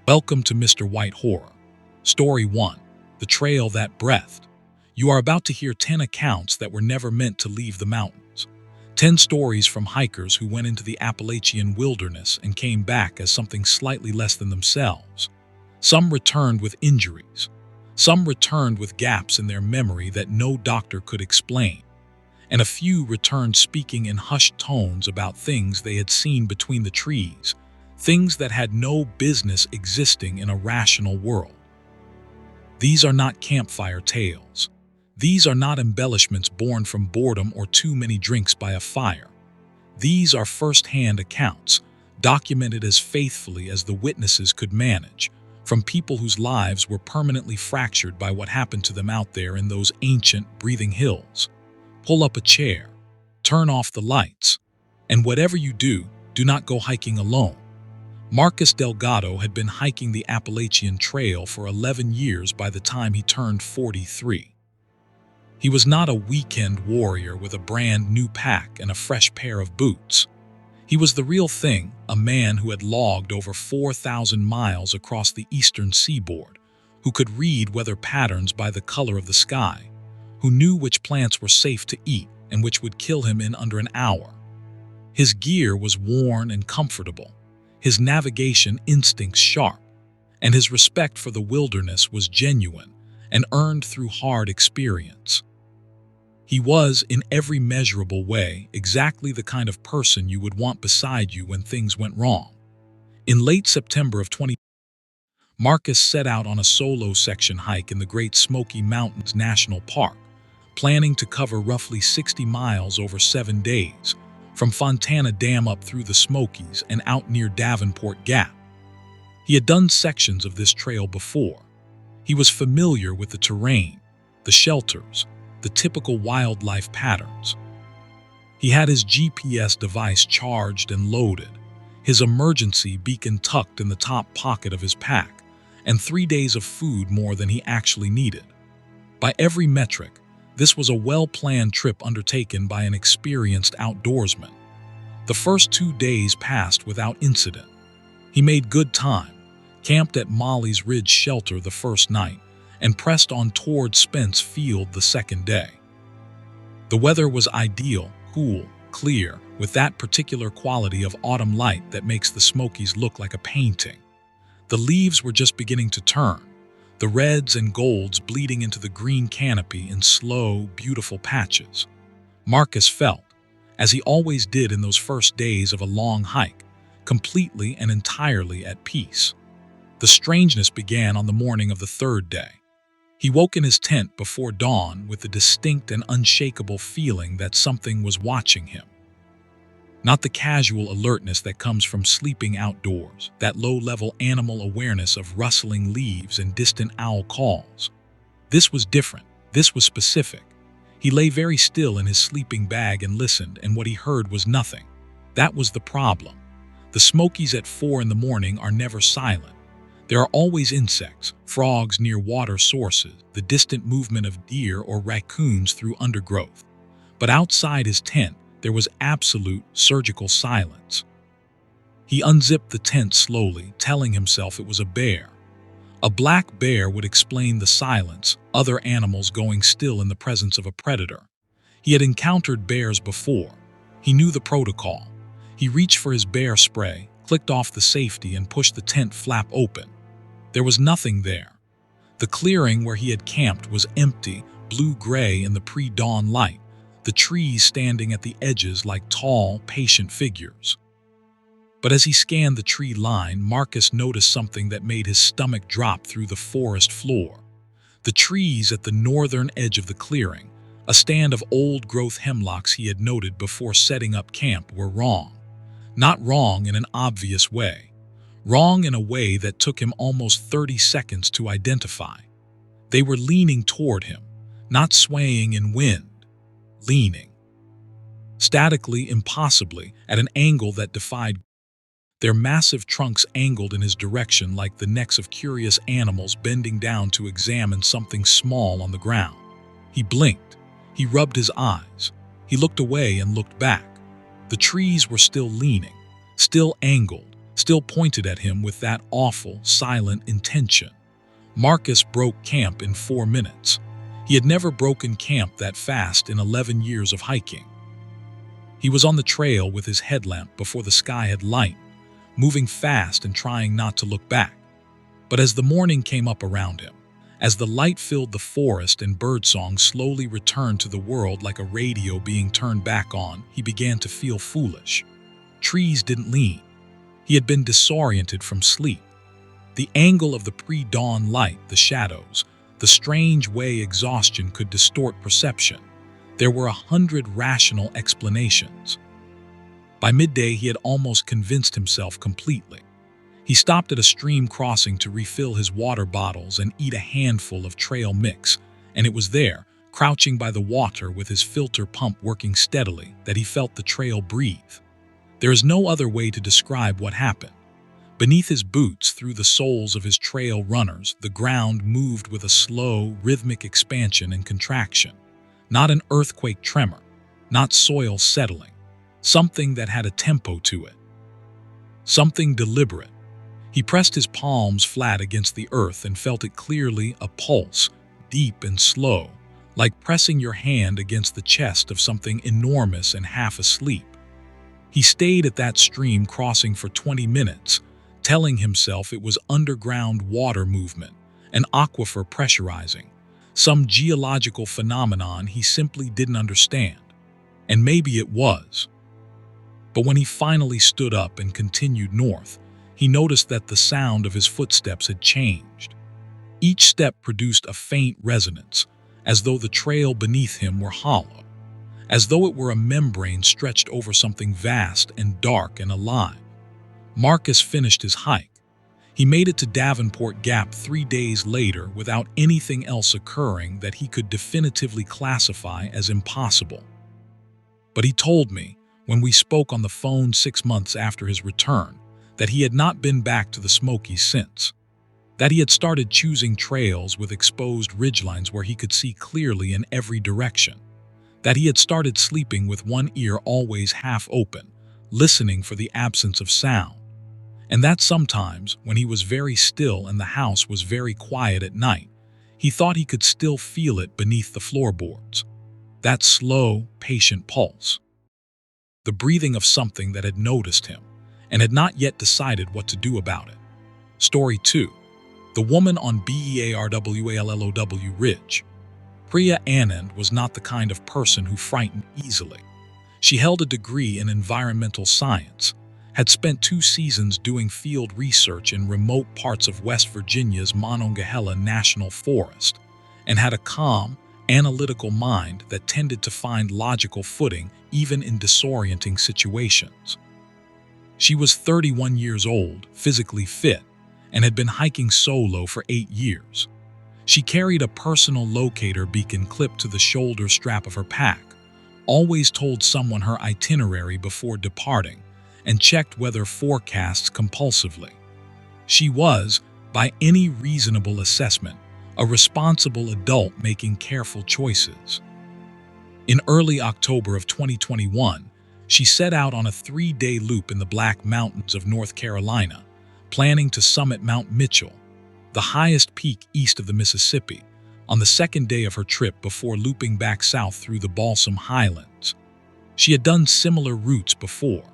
Welcome to Mr. White Horror. Story 1. The Trail That Breathed. You are about to hear 10 accounts that were never meant to leave the mountains. 10 stories from hikers who went into the Appalachian wilderness and came back as something slightly less than themselves. Some returned with injuries. Some returned with gaps in their memory that no doctor could explain. And a few returned speaking in hushed tones about things they had seen between the trees, things that had no business existing in a rational world. These are not campfire tales. These are not embellishments born from boredom or too many drinks by a fire. These are first-hand accounts, documented as faithfully as the witnesses could manage, from people whose lives were permanently fractured by what happened to them out there in those ancient, breathing hills. Pull up a chair, turn off the lights, and whatever you do, do not go hiking alone. Marcus Delgado had been hiking the Appalachian Trail for 11 years by the time he turned 43. He was not a weekend warrior with a brand new pack and a fresh pair of boots. He was the real thing, a man who had logged over 4,000 miles across the eastern seaboard, who could read weather patterns by the color of the sky, who knew which plants were safe to eat and which would kill him in under an hour. His gear was worn and comfortable, his navigation instincts sharp, and his respect for the wilderness was genuine and earned through hard experience. He was, in every measurable way, exactly the kind of person you would want beside you when things went wrong. In late September of 2020, Marcus set out on a solo section hike in the Great Smoky Mountains National Park, planning to cover roughly 60 miles over 7 days, from Fontana Dam up through the Smokies and out near Davenport Gap. He had done sections of this trail before. He was familiar with the terrain, the shelters, the typical wildlife patterns. He had his GPS device charged and loaded, his emergency beacon tucked in the top pocket of his pack, and 3 days of food more than he actually needed. By every metric, this was a well-planned trip undertaken by an experienced outdoorsman. The first 2 days passed without incident. He made good time, camped at Molly's Ridge Shelter the first night, and pressed on toward Spence Field the second day. The weather was ideal, cool, clear, with that particular quality of autumn light that makes the Smokies look like a painting. The leaves were just beginning to turn, the reds and golds bleeding into the green canopy in slow, beautiful patches. Marcus felt, as he always did in those first days of a long hike, completely and entirely at peace. The strangeness began on the morning of the third day. He woke in his tent before dawn with the distinct and unshakable feeling that something was watching him. Not the casual alertness that comes from sleeping outdoors, that low-level animal awareness of rustling leaves and distant owl calls. This was different. This was specific. He lay very still in his sleeping bag and listened, and what he heard was nothing. That was the problem. The Smokies at 4 in the morning are never silent. There are always insects, frogs near water sources, the distant movement of deer or raccoons through undergrowth. But outside his tent, there was absolute surgical silence. He unzipped the tent slowly, telling himself it was a bear. A black bear would explain the silence, other animals going still in the presence of a predator. He had encountered bears before. He knew the protocol. He reached for his bear spray, clicked off the safety, and pushed the tent flap open. There was nothing there. The clearing where he had camped was empty, blue-gray in the pre-dawn light, the trees standing at the edges like tall, patient figures. But as he scanned the tree line, Marcus noticed something that made his stomach drop through the forest floor. The trees at the northern edge of the clearing, a stand of old-growth hemlocks he had noted before setting up camp, were wrong. Not wrong in an obvious way. Wrong in a way that took him almost 30 seconds to identify. They were leaning toward him, not swaying in wind. Leaning. Statically, impossibly, at an angle that defied. Their massive trunks angled in his direction like the necks of curious animals bending down to examine something small on the ground. He blinked. He rubbed his eyes. He looked away and looked back. The trees were still leaning, still angled, still pointed at him with that awful, silent intention. Marcus broke camp in 4 minutes. He had never broken camp that fast in 11 years of hiking. He was on the trail with his headlamp before the sky had lightened, moving fast and trying not to look back. But as the morning came up around him, as the light filled the forest and birdsong slowly returned to the world like a radio being turned back on, he began to feel foolish. Trees didn't lean. He had been disoriented from sleep. The angle of the pre-dawn light, the shadows, the strange way exhaustion could distort perception. There were 100 rational explanations. By midday, he had almost convinced himself completely. He stopped at a stream crossing to refill his water bottles and eat a handful of trail mix, and it was there, crouching by the water with his filter pump working steadily, that he felt the trail breathe. There is no other way to describe what happened. Beneath his boots, through the soles of his trail runners, the ground moved with a slow, rhythmic expansion and contraction. Not an earthquake tremor, not soil settling. Something that had a tempo to it. Something deliberate. He pressed his palms flat against the earth and felt it clearly, a pulse, deep and slow, like pressing your hand against the chest of something enormous and half asleep. He stayed at that stream crossing for 20 minutes, telling himself it was underground water movement, an aquifer pressurizing, some geological phenomenon he simply didn't understand. And maybe it was. But when he finally stood up and continued north, he noticed that the sound of his footsteps had changed. Each step produced a faint resonance, as though the trail beneath him were hollow, as though it were a membrane stretched over something vast and dark and alive. Marcus finished his hike. He made it to Davenport Gap 3 days later without anything else occurring that he could definitively classify as impossible. But he told me, when we spoke on the phone 6 months after his return, that he had not been back to the Smokies since. That he had started choosing trails with exposed ridgelines where he could see clearly in every direction. That he had started sleeping with one ear always half open, listening for the absence of sound. And that sometimes, when he was very still and the house was very quiet at night, he thought he could still feel it beneath the floorboards. That slow, patient pulse. The breathing of something that had noticed him and had not yet decided what to do about it. Story 2. The woman on Bearwallow Ridge. Priya Anand was not the kind of person who frightened easily. She held a degree in environmental science, had spent 2 seasons doing field research in remote parts of West Virginia's Monongahela National Forest, and had a calm, analytical mind that tended to find logical footing even in disorienting situations. She was 31 years old, physically fit, and had been hiking solo for 8 years. She carried a personal locator beacon clipped to the shoulder strap of her pack, always told someone her itinerary before departing, and checked weather forecasts compulsively. She was, by any reasonable assessment, a responsible adult making careful choices. In early October of 2021, she set out on a 3-day loop in the Black Mountains of North Carolina, planning to summit Mount Mitchell, the highest peak east of the Mississippi, on the 2nd day of her trip before looping back south through the Balsam Highlands. She had done similar routes before.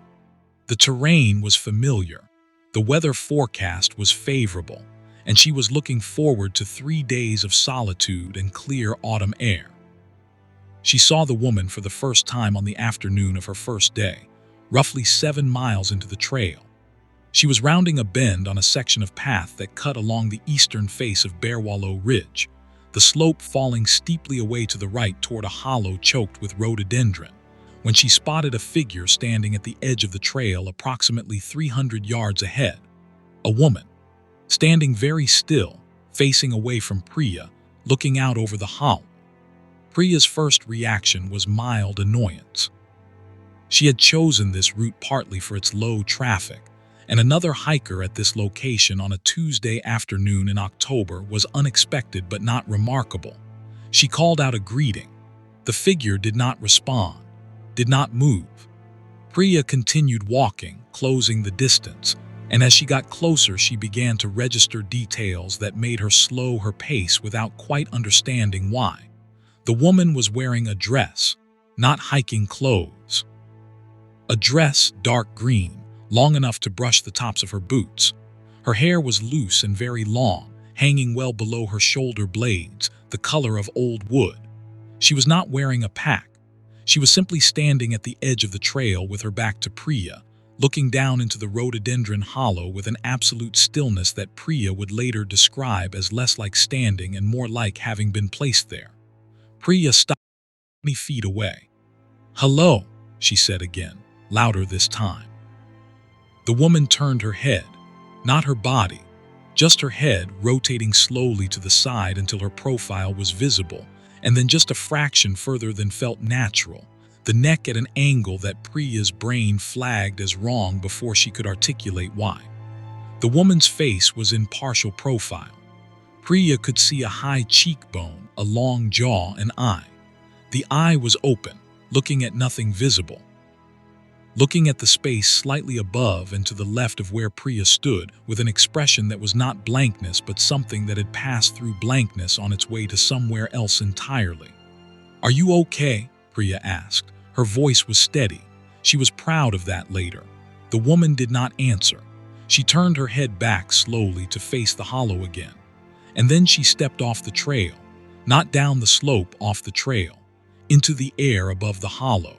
The terrain was familiar, the weather forecast was favorable, and she was looking forward to 3 days of solitude and clear autumn air. She saw the woman for the first time on the afternoon of her first day, roughly 7 miles into the trail. She was rounding a bend on a section of path that cut along the eastern face of Bearwallow Ridge, the slope falling steeply away to the right toward a hollow choked with rhododendron, when she spotted a figure standing at the edge of the trail approximately 300 yards ahead. A woman, standing very still, facing away from Priya, looking out over the hollow. Priya's first reaction was mild annoyance. She had chosen this route partly for its low traffic, and another hiker at this location on a Tuesday afternoon in October was unexpected but not remarkable. She called out a greeting. The figure did not respond, did not move. Priya continued walking, closing the distance, And as she got closer, she began to register details that made her slow her pace without quite understanding why. The woman was wearing a dress, not hiking clothes. A dress, dark green, long enough to brush the tops of her boots. Her hair was loose and very long, hanging well below her shoulder blades, the color of old wood. She was not wearing a pack. She was simply standing at the edge of the trail with her back to Priya, looking down into the rhododendron hollow with an absolute stillness that Priya would later describe as less like standing and more like having been placed there. Priya stopped 20 feet away. "Hello," she said again, louder this time. The woman turned her head, not her body, just her head, rotating slowly to the side until her profile was visible, and then just a fraction further than felt natural, the neck at an angle that Priya's brain flagged as wrong before she could articulate why. The woman's face was in partial profile. Priya could see a high cheekbone, a long jaw, and eye. The eye was open, looking at nothing visible. Looking at the space slightly above and to the left of where Priya stood, with an expression that was not blankness but something that had passed through blankness on its way to somewhere else entirely. "Are you okay?" Priya asked. Her voice was steady. She was proud of that later. The woman did not answer. She turned her head back slowly to face the hollow again. And then she stepped off the trail, not down the slope, off the trail, into the air above the hollow.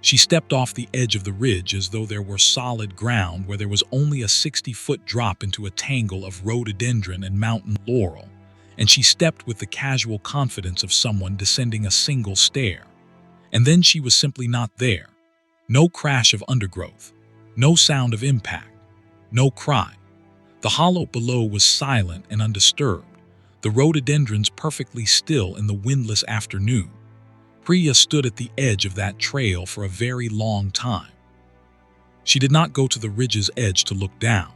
She stepped off the edge of the ridge as though there were solid ground where there was only a 60-foot drop into a tangle of rhododendron and mountain laurel, and she stepped with the casual confidence of someone descending a single stair. And then she was simply not there. No crash of undergrowth, no sound of impact, no cry. The hollow below was silent and undisturbed, the rhododendrons perfectly still in the windless afternoon. Priya stood at the edge of that trail for a very long time. She did not go to the ridge's edge to look down.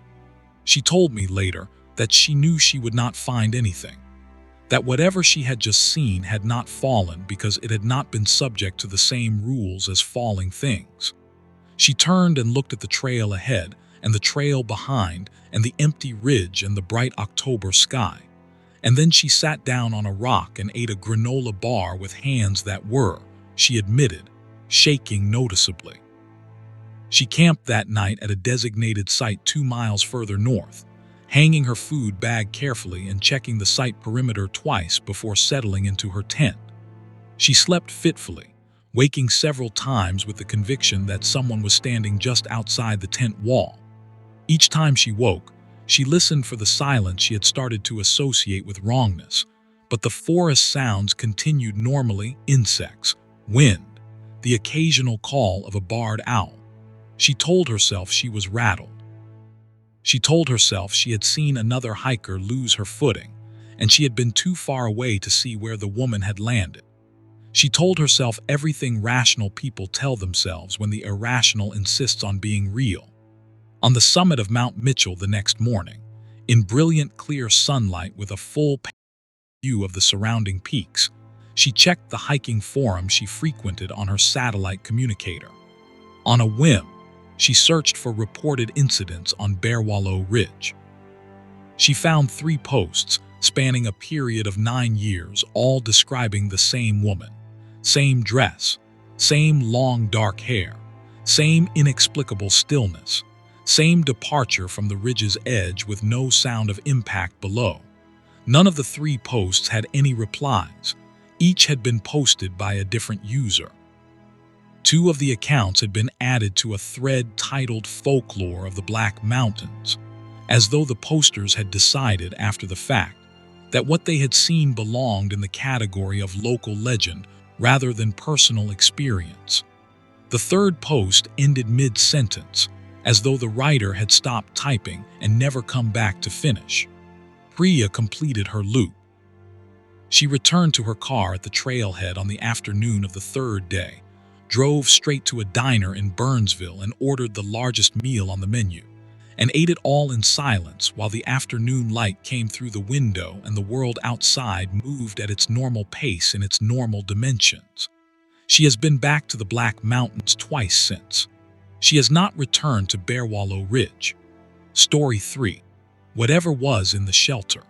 She told me later that she knew she would not find anything, that whatever she had just seen had not fallen because it had not been subject to the same rules as falling things. She turned and looked at the trail ahead and the trail behind and the empty ridge and the bright October sky. And then she sat down on a rock and ate a granola bar with hands that were, she admitted, shaking noticeably. She camped that night at a designated site 2 miles further north, hanging her food bag carefully and checking the site perimeter twice before settling into her tent. She slept fitfully, waking several times with the conviction that someone was standing just outside the tent wall. Each time she woke, she listened for the silence she had started to associate with wrongness, but the forest sounds continued normally: insects, wind, the occasional call of a barred owl. She told herself she was rattled. She told herself she had seen another hiker lose her footing, and she had been too far away to see where the woman had landed. She told herself everything rational people tell themselves when the irrational insists on being real. On the summit of Mount Mitchell the next morning, in brilliant clear sunlight with a full view of the surrounding peaks, she checked the hiking forum she frequented on her satellite communicator. On a whim, she searched for reported incidents on Bearwallow Ridge. She found 3 posts spanning a period of 9 years, all describing the same woman, same dress, same long dark hair, same inexplicable stillness, same departure from the ridge's edge with no sound of impact below. None of the 3 posts had any replies. Each had been posted by a different user. 2 of the accounts had been added to a thread titled Folklore of the Black Mountains, as though the posters had decided after the fact that what they had seen belonged in the category of local legend rather than personal experience. The 3rd post ended mid-sentence, as though the writer had stopped typing and never come back to finish. Priya completed her loop. She returned to her car at the trailhead on the afternoon of the 3rd day, drove straight to a diner in Burnsville and ordered the largest meal on the menu, and ate it all in silence while the afternoon light came through the window and the world outside moved at its normal pace in its normal dimensions. She has been back to the Black Mountains twice since. She has not returned to Bearwallow Ridge. Story 3. Whatever was in the shelter.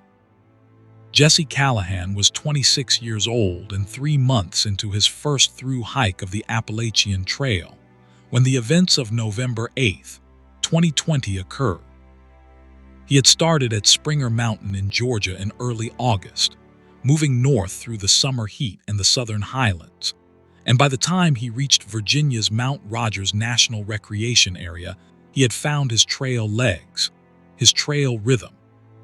Jesse Callahan was 26 years old and 3 months into his first through hike of the Appalachian Trail when the events of November 8, 2020 occurred. He had started at Springer Mountain in Georgia in early August, moving north through the summer heat and the southern highlands, and by the time he reached Virginia's Mount Rogers National Recreation Area, he had found his trail legs, his trail rhythm,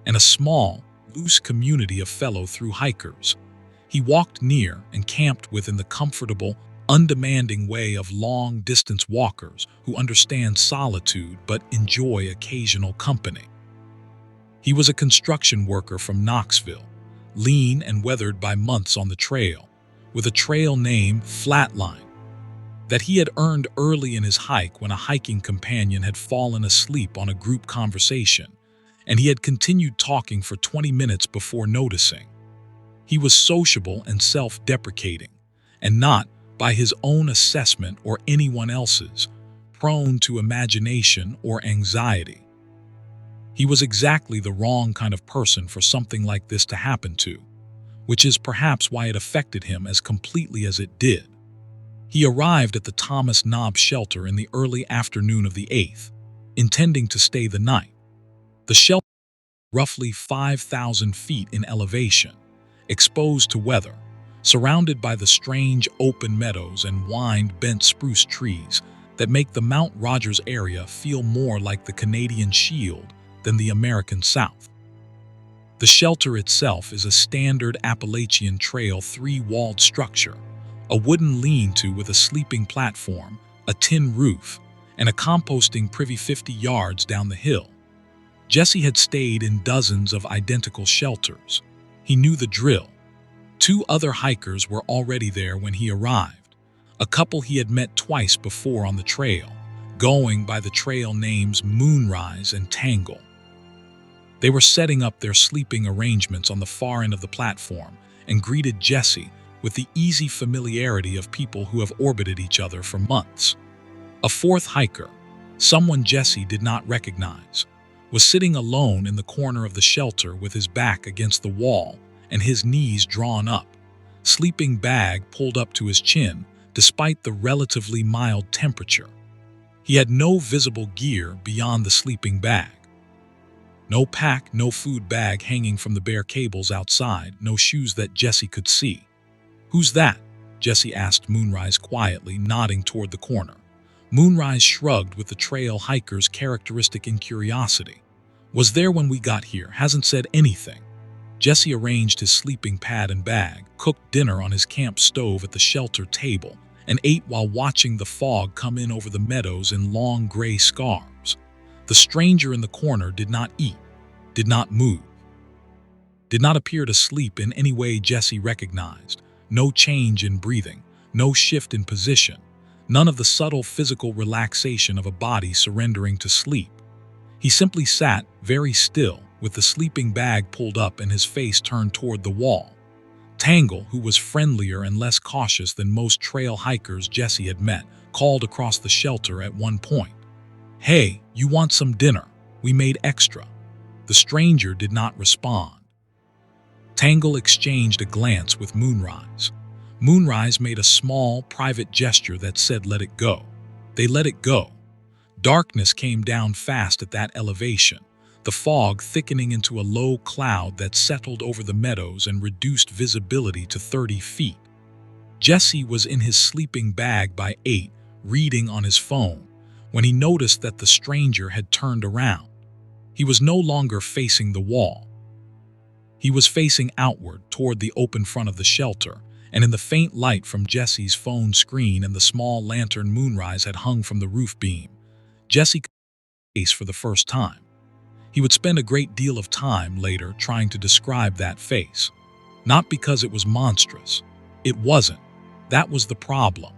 and a small, loose community of fellow through hikers. He walked near and camped within the comfortable, undemanding way of long-distance walkers who understand solitude but enjoy occasional company. He was a construction worker from Knoxville, lean and weathered by months on the trail, with a trail name Flatline that he had earned early in his hike when a hiking companion had fallen asleep on a group conversation, and he had continued talking for 20 minutes before noticing. He was sociable and self-deprecating, and not, by his own assessment or anyone else's, prone to imagination or anxiety. He was exactly the wrong kind of person for something like this to happen to, which is perhaps why it affected him as completely as it did. He arrived at the Thomas Knob shelter in the early afternoon of the 8th, intending to stay the night. The shelter was roughly 5,000 feet in elevation, exposed to weather, surrounded by the strange open meadows and wind bent spruce trees that make the Mount Rogers area feel more like the Canadian Shield than the American South. The shelter itself is a standard Appalachian Trail 3-walled structure, a wooden lean-to with a sleeping platform, a tin roof, and a composting privy 50 yards down the hill. Jesse had stayed in dozens of identical shelters. He knew the drill. 2 other hikers were already there when he arrived, a couple he had met twice before on the trail, going by the trail names Moonrise and Tangle. They were setting up their sleeping arrangements on the far end of the platform and greeted Jesse with the easy familiarity of people who have orbited each other for months. A 4th hiker, someone Jesse did not recognize, was sitting alone in the corner of the shelter with his back against the wall and his knees drawn up, sleeping bag pulled up to his chin despite the relatively mild temperature. He had no visible gear beyond the sleeping bag. No pack, no food bag hanging from the bare cables outside, no shoes that Jesse could see. "Who's that?" Jesse asked Moonrise quietly, nodding toward the corner. Moonrise shrugged with the trail hiker's characteristic incuriosity. "Was there when we got here, hasn't said anything." Jesse arranged his sleeping pad and bag, cooked dinner on his camp stove at the shelter table, and ate while watching the fog come in over the meadows in long gray scarves. The stranger in the corner did not eat, did not move, did not appear to sleep in any way Jesse recognized. No change in breathing, no shift in position, none of the subtle physical relaxation of a body surrendering to sleep. He simply sat, very still, with the sleeping bag pulled up and his face turned toward the wall. Tangle, who was friendlier and less cautious than most trail hikers Jesse had met, called across the shelter at one point. "Hey, you want some dinner? We made extra." The stranger did not respond. Tangle exchanged a glance with Moonrise. Moonrise made a small, private gesture that said, "Let it go." They let it go. Darkness came down fast at that elevation, the fog thickening into a low cloud that settled over the meadows and reduced visibility to 30 feet. Jesse was in his sleeping bag by 8, reading on his phone, when he noticed that the stranger had turned around. He was no longer facing the wall. He was facing outward toward the open front of the shelter, and in the faint light from Jesse's phone screen and the small lantern Moonrise had hung from the roof beam, Jesse could see his face for the first time. He would spend a great deal of time later trying to describe that face. Not because it was monstrous. It wasn't. That was the problem.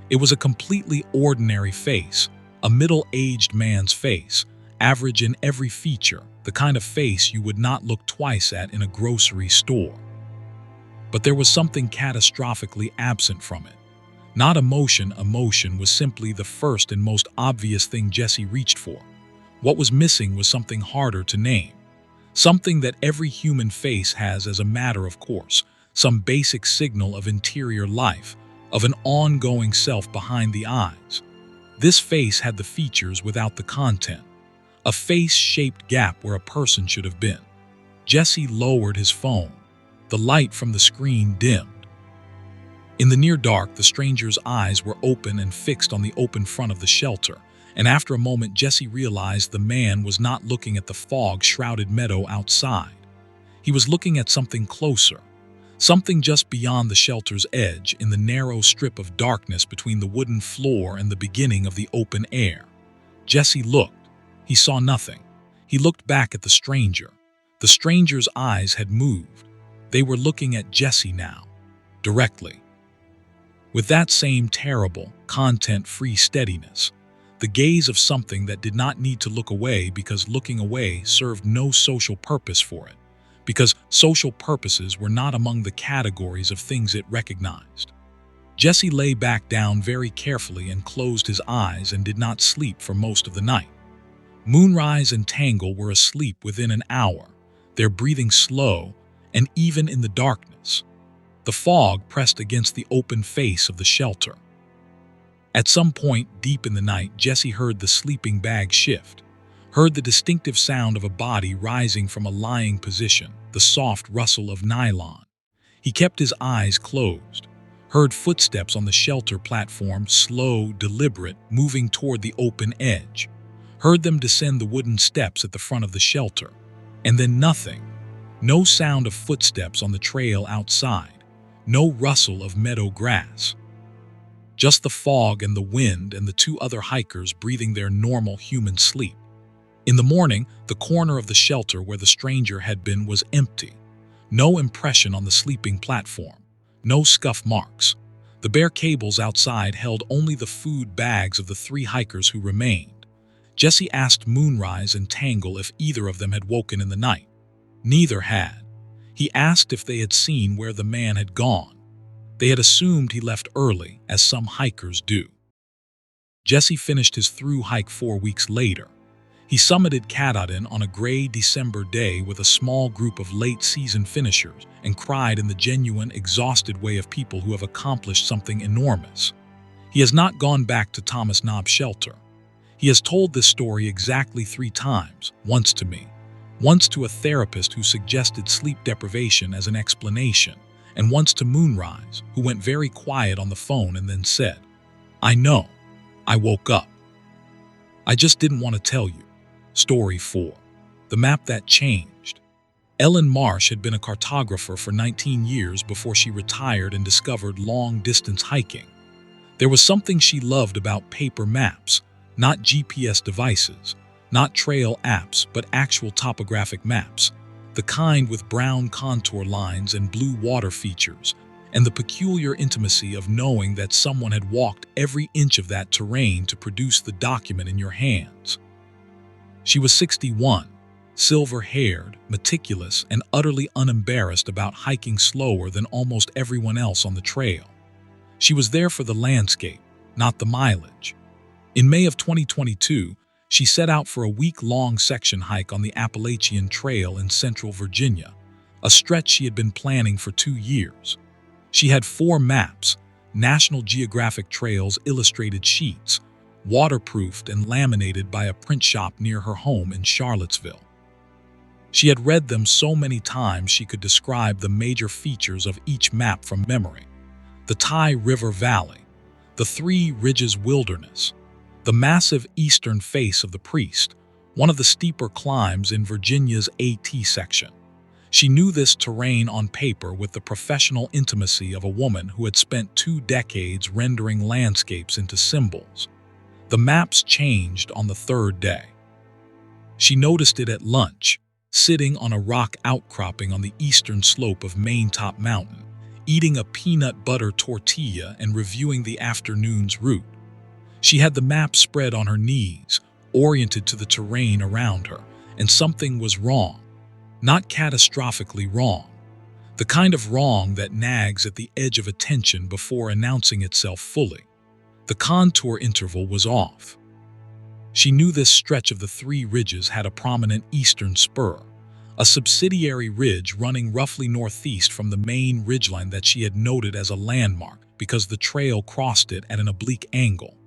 It was a completely ordinary face, a middle-aged man's face, average in every feature, the kind of face you would not look twice at in a grocery store. But there was something catastrophically absent from it. Not emotion was simply the first and most obvious thing Jesse reached for. What was missing was something harder to name. Something that every human face has as a matter of course, some basic signal of interior life, of an ongoing self behind the eyes. This face had the features without the content, a face-shaped gap where a person should have been. Jesse lowered his phone. The light from the screen dimmed. In the near dark, the stranger's eyes were open and fixed on the open front of the shelter, and after a moment Jesse realized the man was not looking at the fog-shrouded meadow outside. He was looking at something closer, something just beyond the shelter's edge in the narrow strip of darkness between the wooden floor and the beginning of the open air. Jesse looked. He saw nothing. He looked back at the stranger. The stranger's eyes had moved. They were looking at Jesse now, directly. With that same terrible, content-free steadiness, the gaze of something that did not need to look away because looking away served no social purpose for it, because social purposes were not among the categories of things it recognized. Jesse lay back down very carefully and closed his eyes and did not sleep for most of the night. Moonrise and Tangle were asleep within an hour, their breathing slow, and even in the darkness. The fog pressed against the open face of the shelter. At some point deep in the night, Jesse heard the sleeping bag shift, heard the distinctive sound of a body rising from a lying position, the soft rustle of nylon. He kept his eyes closed, heard footsteps on the shelter platform, slow, deliberate, moving toward the open edge, heard them descend the wooden steps at the front of the shelter, and then nothing. No sound of footsteps on the trail outside. No rustle of meadow grass. Just the fog and the wind and the two other hikers breathing their normal human sleep. In the morning, the corner of the shelter where the stranger had been was empty. No impression on the sleeping platform. No scuff marks. The bare cables outside held only the food bags of the three hikers who remained. Jesse asked Moonrise and Tangle if either of them had woken in the night. Neither had. He asked if they had seen where the man had gone. They had assumed he left early, as some hikers do. Jesse finished his through hike 4 weeks later. He summited Katahdin on a gray December day with a small group of late-season finishers and cried in the genuine, exhausted way of people who have accomplished something enormous. He has not gone back to Thomas Knobb's shelter. He has told this story exactly 3 times, once to me, once to a therapist who suggested sleep deprivation as an explanation, and once to Moonrise, who went very quiet on the phone and then said, "I know. I woke up. I just didn't want to tell you." Story 4. The Map That Changed. Ellen Marsh had been a cartographer for 19 years before she retired and discovered long-distance hiking. There was something she loved about paper maps, not GPS devices, not trail apps, but actual topographic maps, the kind with brown contour lines and blue water features, and the peculiar intimacy of knowing that someone had walked every inch of that terrain to produce the document in your hands. She was 61, silver-haired, meticulous, and utterly unembarrassed about hiking slower than almost everyone else on the trail. She was there for the landscape, not the mileage. In May of 2022, she set out for a week-long section hike on the Appalachian Trail in central Virginia, a stretch she had been planning for 2 years. She had 4 maps, National Geographic Trails illustrated sheets, waterproofed and laminated by a print shop near her home in Charlottesville. She had read them so many times she could describe the major features of each map from memory. The Tye River Valley, the Three Ridges Wilderness, the massive eastern face of the Priest, one of the steeper climbs in Virginia's AT section. She knew this terrain on paper with the professional intimacy of a woman who had spent 2 decades rendering landscapes into symbols. The maps changed on the 3rd day. She noticed it at lunch, sitting on a rock outcropping on the eastern slope of Maintop Mountain, eating a peanut butter tortilla and reviewing the afternoon's route. She had the map spread on her knees, oriented to the terrain around her, and something was wrong. Not catastrophically wrong. The kind of wrong that nags at the edge of attention before announcing itself fully. The contour interval was off. She knew this stretch of the three ridges had a prominent eastern spur, a subsidiary ridge running roughly northeast from the main ridgeline that she had noted as a landmark because the trail crossed it at an oblique angle.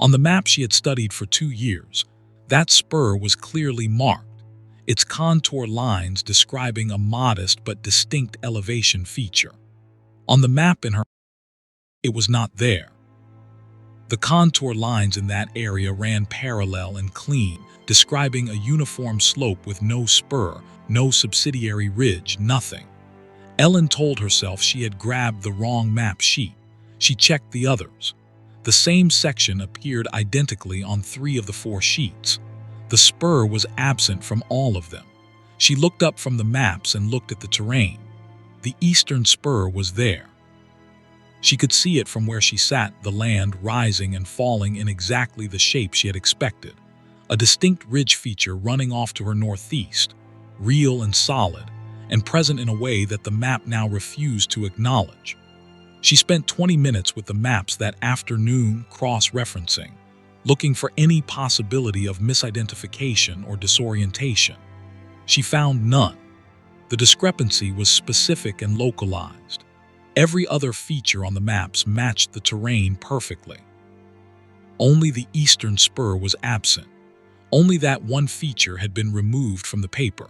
On the map she had studied for 2 years, that spur was clearly marked, its contour lines describing a modest but distinct elevation feature. On the map in her, it was not there. The contour lines in that area ran parallel and clean, describing a uniform slope with no spur, no subsidiary ridge, nothing. Ellen told herself she had grabbed the wrong map sheet. She checked the others. The same section appeared identically on 3 of the 4 sheets. The spur was absent from all of them. She looked up from the maps and looked at the terrain. The eastern spur was there. She could see it from where she sat, the land rising and falling in exactly the shape she had expected. A distinct ridge feature running off to her northeast, real and solid, and present in a way that the map now refused to acknowledge. She spent 20 minutes with the maps that afternoon cross-referencing, looking for any possibility of misidentification or disorientation. She found none. The discrepancy was specific and localized. Every other feature on the maps matched the terrain perfectly. Only the eastern spur was absent. Only that one feature had been removed from the paper.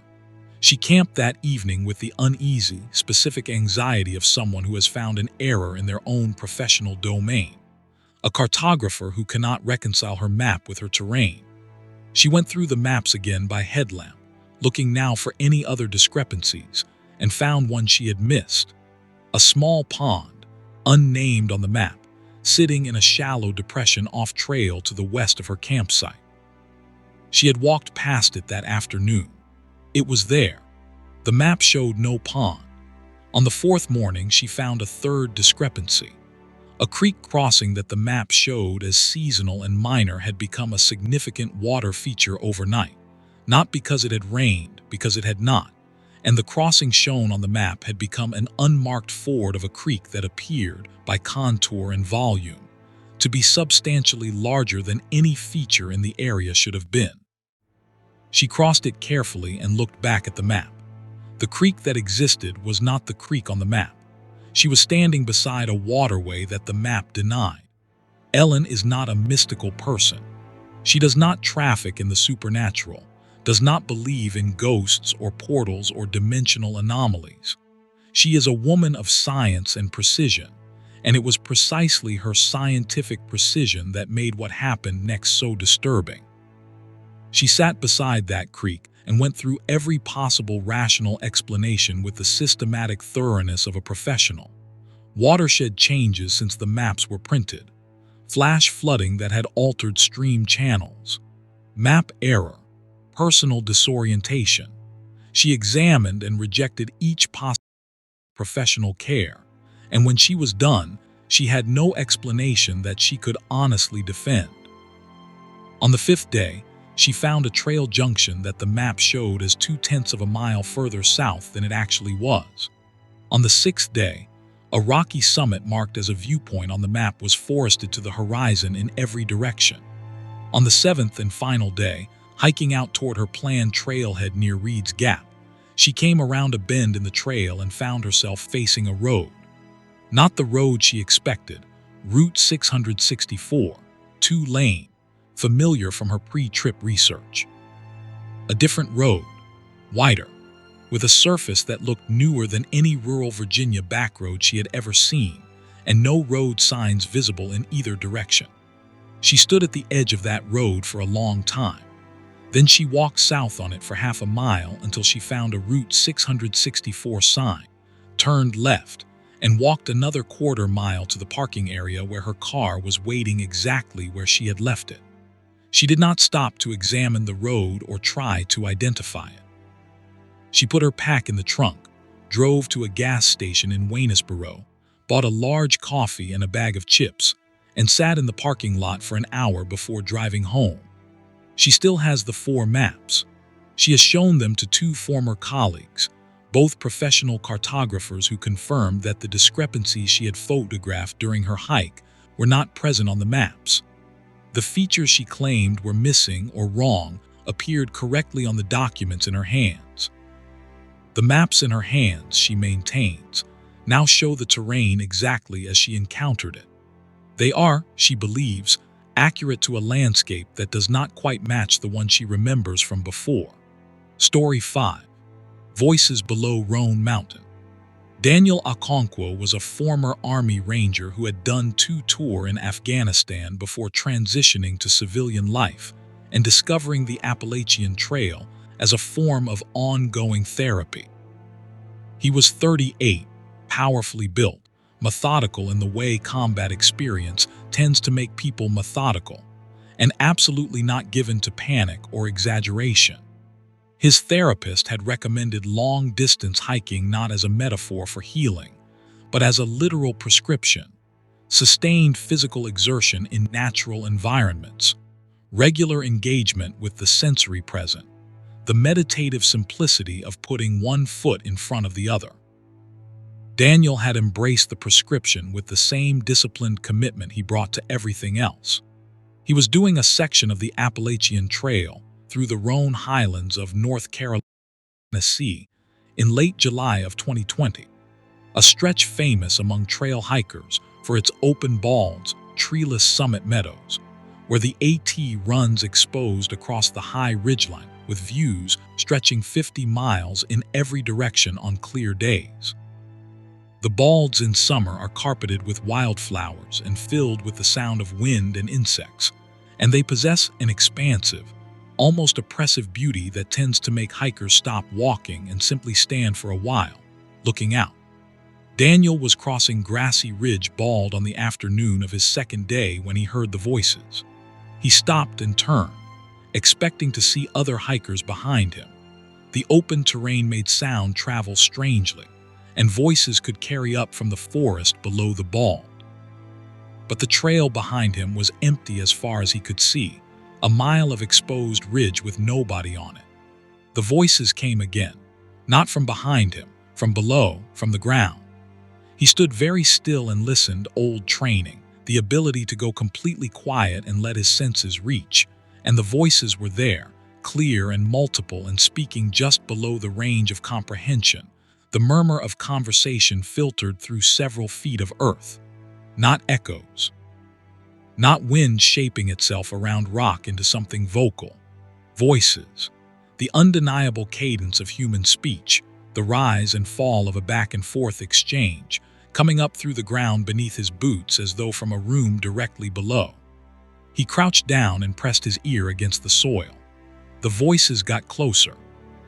She camped that evening with the uneasy, specific anxiety of someone who has found an error in their own professional domain, a cartographer who cannot reconcile her map with her terrain. She went through the maps again by headlamp, looking now for any other discrepancies, and found one she had missed. A small pond, unnamed on the map, sitting in a shallow depression off-trail to the west of her campsite. She had walked past it that afternoon. It was there. The map showed no pond. On the 4th morning, she found a third discrepancy. A creek crossing that the map showed as seasonal and minor had become a significant water feature overnight, not because it had rained, because it had not. And the crossing shown on the map had become an unmarked ford of a creek that appeared, by contour and volume, to be substantially larger than any feature in the area should have been. She crossed it carefully and looked back at the map. The creek that existed was not the creek on the map. She was standing beside a waterway that the map denied. Ellen is not a mystical person. She does not traffic in the supernatural, does not believe in ghosts or portals or dimensional anomalies. She is a woman of science and precision, and it was precisely her scientific precision that made what happened next so disturbing. She sat beside that creek and went through every possible rational explanation with the systematic thoroughness of a professional. Watershed changes since the maps were printed, flash flooding that had altered stream channels, map error, personal disorientation. She examined and rejected each possible professional care, and when she was done, she had no explanation that she could honestly defend. On the 5th day, she found a trail junction that the map showed as 0.2 of a mile further south than it actually was. On the 6th day, a rocky summit marked as a viewpoint on the map was forested to the horizon in every direction. On the 7th and final day, hiking out toward her planned trailhead near Reed's Gap, she came around a bend in the trail and found herself facing a road. Not the road she expected, Route 664, 2-lane, familiar from her pre-trip research. A different road, wider, with a surface that looked newer than any rural Virginia backroad she had ever seen, and no road signs visible in either direction. She stood at the edge of that road for a long time. Then she walked south on it for half a mile until she found a Route 664 sign, turned left, and walked another 1/4 mile to the parking area where her car was waiting exactly where she had left it. She did not stop to examine the road or try to identify it. She put her pack in the trunk, drove to a gas station in Waynesboro, bought a large coffee and a bag of chips, and sat in the parking lot for an hour before driving home. She still has the 4 maps. She has shown them to 2 former colleagues, both professional cartographers who confirmed that the discrepancies she had photographed during her hike were not present on the maps. The features she claimed were missing or wrong appeared correctly on the documents in her hands. The maps in her hands, she maintains, now show the terrain exactly as she encountered it. They are, she believes, accurate to a landscape that does not quite match the one she remembers from before. Story 5. Voices Below Roan Mountain. Daniel Okonkwo was a former Army Ranger who had done 2 tours in Afghanistan before transitioning to civilian life and discovering the Appalachian Trail as a form of ongoing therapy. He was 38, powerfully built, methodical in the way combat experience tends to make people methodical, and absolutely not given to panic or exaggeration. His therapist had recommended long-distance hiking not as a metaphor for healing, but as a literal prescription: sustained physical exertion in natural environments, regular engagement with the sensory present, the meditative simplicity of putting one foot in front of the other. Daniel had embraced the prescription with the same disciplined commitment he brought to everything else. He was doing a section of the Appalachian Trail through the Roan Highlands of North Carolina in late July of 2020, a stretch famous among trail hikers for its open balds, treeless summit meadows, where the AT runs exposed across the high ridgeline with views stretching 50 miles in every direction on clear days. The balds in summer are carpeted with wildflowers and filled with the sound of wind and insects, and they possess an expansive, almost oppressive beauty that tends to make hikers stop walking and simply stand for a while, looking out. Daniel was crossing Grassy Ridge Bald on the afternoon of his second day when he heard the voices. He stopped and turned, expecting to see other hikers behind him. The open terrain made sound travel strangely, and voices could carry up from the forest below the bald. But the trail behind him was empty as far as he could see, a mile of exposed ridge with nobody on it. The voices came again, not from behind him, from below, from the ground. He stood very still and listened. Old training, the ability to go completely quiet and let his senses reach, and the voices were there, clear and multiple and speaking just below the range of comprehension. The murmur of conversation filtered through several feet of earth, not echoes. Not wind shaping itself around rock into something vocal. Voices. The undeniable cadence of human speech, the rise and fall of a back-and-forth exchange, coming up through the ground beneath his boots as though from a room directly below. He crouched down and pressed his ear against the soil. The voices got closer.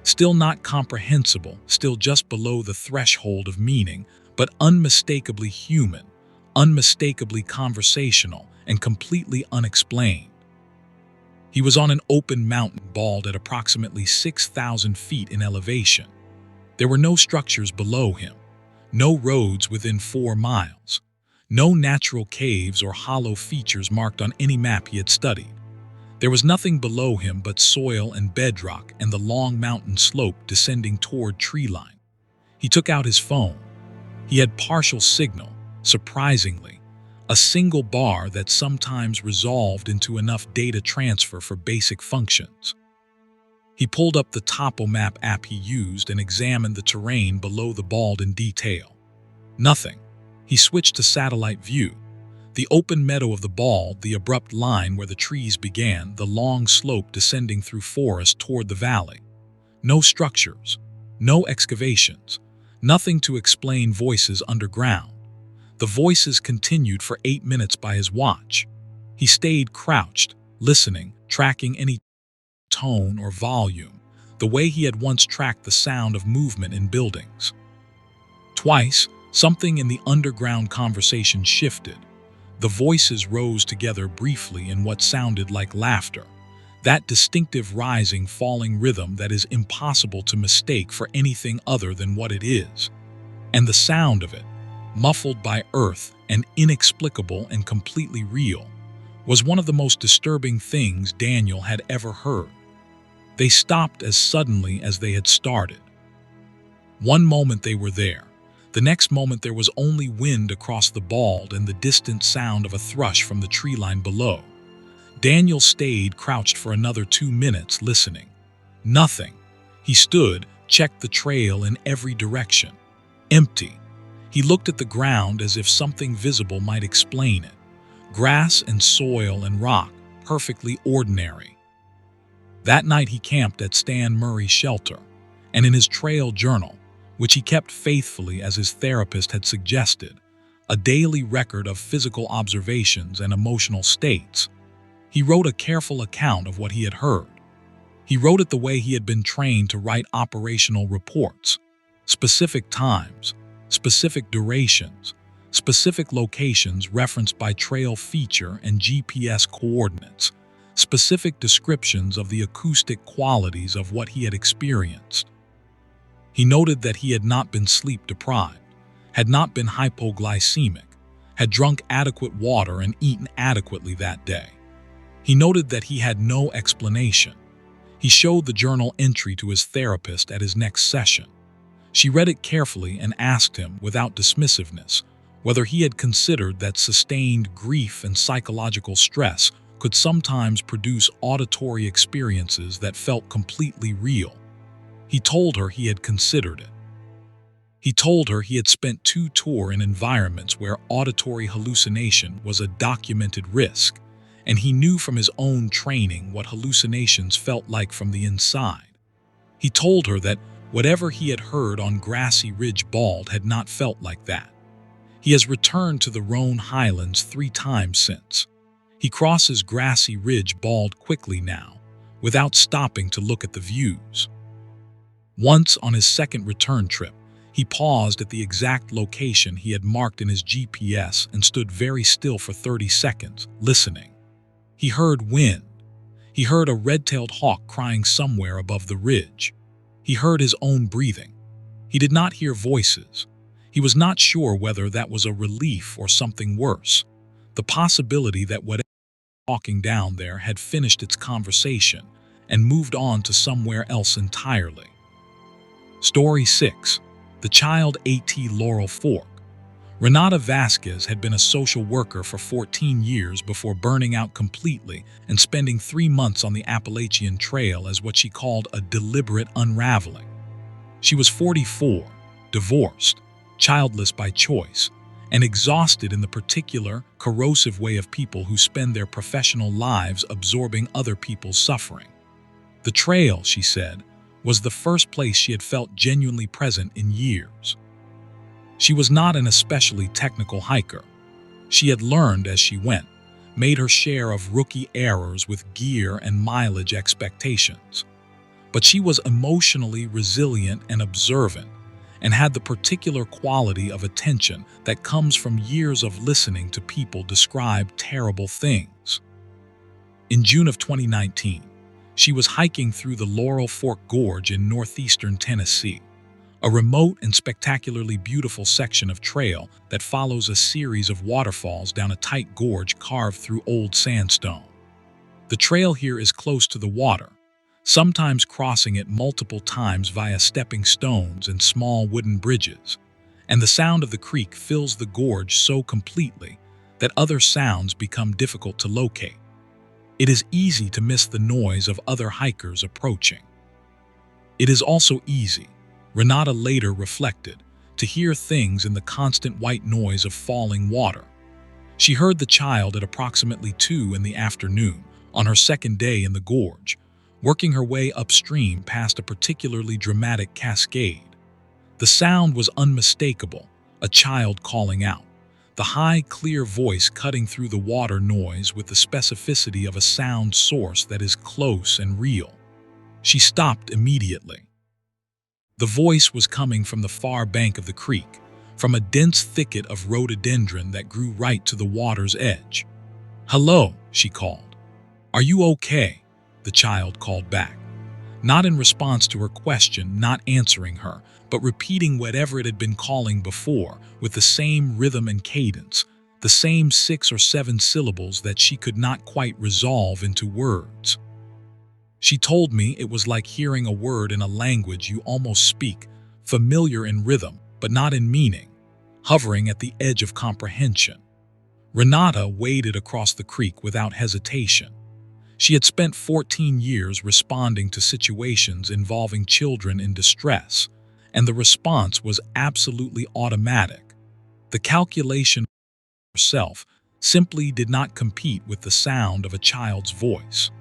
Still not comprehensible, still just below the threshold of meaning, but unmistakably human, unmistakably conversational, and completely unexplained. He was on an open mountain bald at approximately 6,000 feet in elevation. There were no structures below him, no roads within 4 miles, no natural caves or hollow features marked on any map he had studied. There was nothing below him but soil and bedrock and the long mountain slope descending toward treeline. He took out his phone. He had partial signal, surprisingly, a single bar that sometimes resolved into enough data transfer for basic functions. He pulled up the TopoMap app he used and examined the terrain below the bald in detail. Nothing. He switched to satellite view. The open meadow of the bald, the abrupt line where the trees began, the long slope descending through forest toward the valley. No structures, no excavations, nothing to explain voices underground. The voices continued for 8 minutes by his watch. He stayed crouched, listening, tracking any tone or volume, the way he had once tracked the sound of movement in buildings. Twice, something in the underground conversation shifted. The voices rose together briefly in what sounded like laughter, that distinctive rising, falling rhythm that is impossible to mistake for anything other than what it is. And the sound of it, muffled by earth and inexplicable and completely real, was one of the most disturbing things Daniel had ever heard. They stopped as suddenly as they had started. One moment they were there. The next moment there was only wind across the bald and the distant sound of a thrush from the treeline below. Daniel stayed crouched for another 2 minutes, listening. Nothing. He stood, checked the trail in every direction. Empty. He looked at the ground as if something visible might explain it. Grass and soil and rock, perfectly ordinary. That night he camped at Stan Murray's shelter, and in his trail journal, which he kept faithfully as his therapist had suggested, a daily record of physical observations and emotional states, he wrote a careful account of what he had heard. He wrote it the way he had been trained to write operational reports: specific times, specific durations, specific locations referenced by trail feature and GPS coordinates, specific descriptions of the acoustic qualities of what he had experienced. He noted that he had not been sleep-deprived, had not been hypoglycemic, had drunk adequate water and eaten adequately that day. He noted that he had no explanation. He showed the journal entry to his therapist at his next session. She read it carefully and asked him, without dismissiveness, whether he had considered that sustained grief and psychological stress could sometimes produce auditory experiences that felt completely real. He told her he had considered it. He told her he had spent 2 tours in environments where auditory hallucination was a documented risk, and he knew from his own training what hallucinations felt like from the inside. He told her that whatever he had heard on Grassy Ridge Bald had not felt like that. He has returned to the Roan Highlands 3 times since. He crosses Grassy Ridge Bald quickly now, without stopping to look at the views. Once on his second return trip, he paused at the exact location he had marked in his GPS and stood very still for 30 seconds, listening. He heard wind. He heard a red-tailed hawk crying somewhere above the ridge. He heard his own breathing. He did not hear voices. He was not sure whether that was a relief or something worse, the possibility that whatever was walking down there had finished its conversation and moved on to somewhere else entirely. Story 6. The Child at Laurel Fork. Renata Vasquez had been a social worker for 14 years before burning out completely and spending 3 months on the Appalachian Trail as what she called a deliberate unraveling. She was 44, divorced, childless by choice, and exhausted in the particular, corrosive way of people who spend their professional lives absorbing other people's suffering. The trail, she said, was the first place she had felt genuinely present in years. She was not an especially technical hiker. She had learned as she went, made her share of rookie errors with gear and mileage expectations. But she was emotionally resilient and observant, and had the particular quality of attention that comes from years of listening to people describe terrible things. In June of 2019, she was hiking through the Laurel Fork Gorge in northeastern Tennessee, a remote and spectacularly beautiful section of trail that follows a series of waterfalls down a tight gorge carved through old sandstone. The trail here is close to the water, sometimes crossing it multiple times via stepping stones and small wooden bridges, and the sound of the creek fills the gorge so completely that other sounds become difficult to locate. It is easy to miss the noise of other hikers approaching. It is also easy, Renata later reflected, to hear things in the constant white noise of falling water. She heard the child at approximately 2 in the afternoon, on her second day in the gorge, working her way upstream past a particularly dramatic cascade. The sound was unmistakable, a child calling out, the high, clear voice cutting through the water noise with the specificity of a sound source that is close and real. She stopped immediately. The voice was coming from the far bank of the creek, from a dense thicket of rhododendron that grew right to the water's edge. "Hello," she called. "Are you okay?" the child called back, not in response to her question, not answering her, but repeating whatever it had been calling before, with the same rhythm and cadence, the same 6 or 7 syllables that she could not quite resolve into words. She told me it was like hearing a word in a language you almost speak, familiar in rhythm, but not in meaning, hovering at the edge of comprehension. Renata waded across the creek without hesitation. She had spent 14 years responding to situations involving children in distress, and the response was absolutely automatic. The calculation herself simply did not compete with the sound of a child's voice.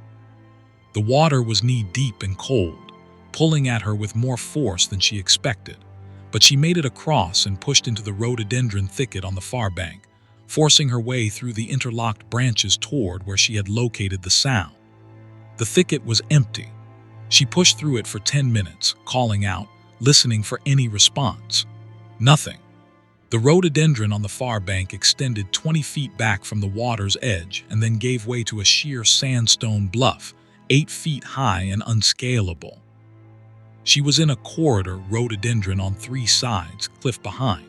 The water was knee-deep and cold, pulling at her with more force than she expected, but she made it across and pushed into the rhododendron thicket on the far bank, forcing her way through the interlocked branches toward where she had located the sound. The thicket was empty. She pushed through it for 10 minutes, calling out, listening for any response. Nothing. The rhododendron on the far bank extended 20 feet back from the water's edge and then gave way to a sheer sandstone bluff, 8 feet high and unscalable. She was in a corridor, rhododendron on 3 sides, cliff behind.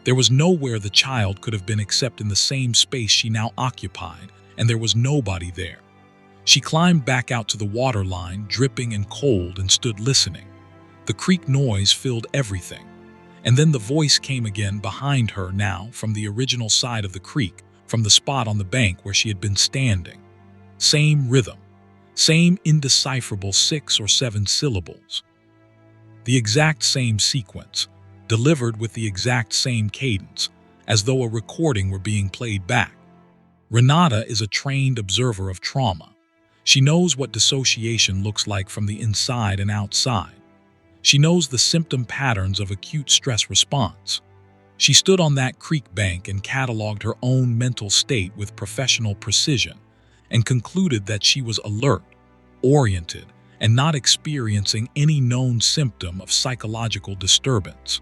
There was nowhere the child could have been except in the same space she now occupied, and there was nobody there. She climbed back out to the waterline, dripping and cold, and stood listening. The creek noise filled everything. And then the voice came again behind her now from the original side of the creek, from the spot on the bank where she had been standing. Same rhythm, same indecipherable 6 or 7 syllables. The exact same sequence, delivered with the exact same cadence, as though a recording were being played back. Renata is a trained observer of trauma. She knows what dissociation looks like from the inside and outside. She knows the symptom patterns of acute stress response. She stood on that creek bank and cataloged her own mental state with professional precision and concluded that she was alert, oriented, and not experiencing any known symptom of psychological disturbance.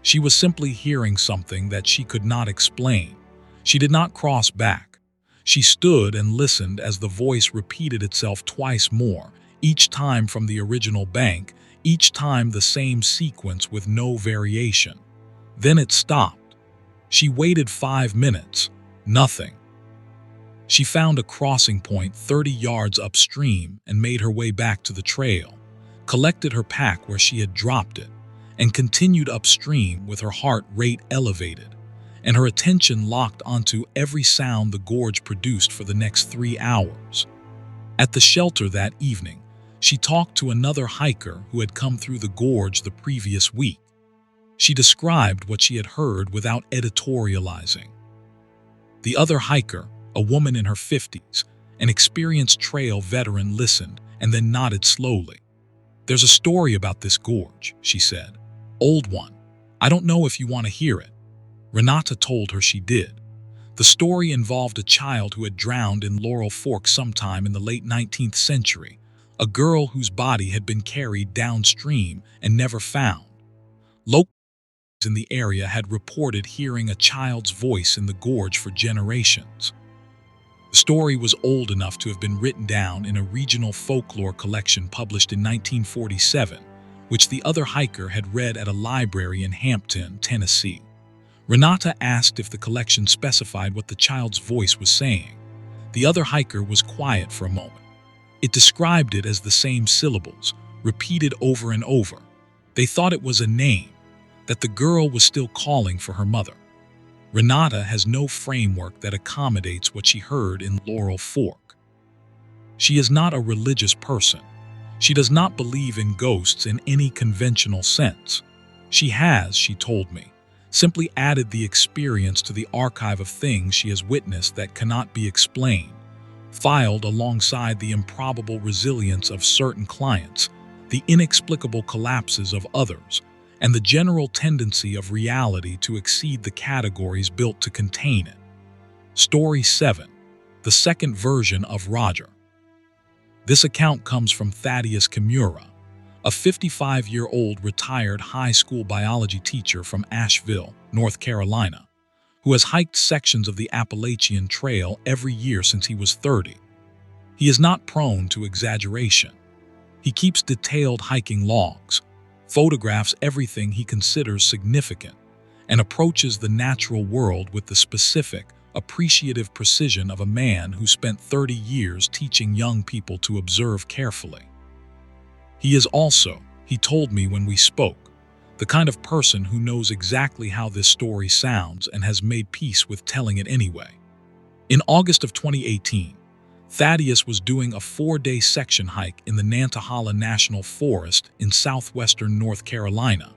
She was simply hearing something that she could not explain. She did not cross back. She stood and listened as the voice repeated itself twice more, each time from the original bank, each time the same sequence with no variation. Then it stopped. She waited 5 minutes. Nothing. She found a crossing point 30 yards upstream and made her way back to the trail, collected her pack where she had dropped it, and continued upstream with her heart rate elevated, and her attention locked onto every sound the gorge produced for the next 3 hours. At the shelter that evening, she talked to another hiker who had come through the gorge the previous week. She described what she had heard without editorializing. The other hiker, a woman in her 50s, an experienced trail veteran, listened and then nodded slowly. "There's a story about this gorge," she said. "Old one. I don't know if you want to hear it." Renata told her she did. The story involved a child who had drowned in Laurel Fork sometime in the late 19th century, a girl whose body had been carried downstream and never found. Locals in the area had reported hearing a child's voice in the gorge for generations. The story was old enough to have been written down in a regional folklore collection published in 1947, which the other hiker had read at a library in Hampton, Tennessee. Renata asked if the collection specified what the child's voice was saying. The other hiker was quiet for a moment. It described it as the same syllables, repeated over and over. They thought it was a name, that the girl was still calling for her mother. Renata has no framework that accommodates what she heard in Laurel Fork. She is not a religious person. She does not believe in ghosts in any conventional sense. She has, she told me, simply added the experience to the archive of things she has witnessed that cannot be explained, filed alongside the improbable resilience of certain clients, the inexplicable collapses of others, and the general tendency of reality to exceed the categories built to contain it. Story 7. The second version of Roger. This account comes from Thaddeus Kimura, a 55-year-old retired high school biology teacher from Asheville, North Carolina, who has hiked sections of the Appalachian Trail every year since he was 30. He is not prone to exaggeration. He keeps detailed hiking logs, photographs everything he considers significant, and approaches the natural world with the specific, appreciative precision of a man who spent 30 years teaching young people to observe carefully. He is also, he told me when we spoke, the kind of person who knows exactly how this story sounds and has made peace with telling it anyway. In August of 2018, Thaddeus was doing a 4-day section hike in the Nantahala National Forest in southwestern North Carolina,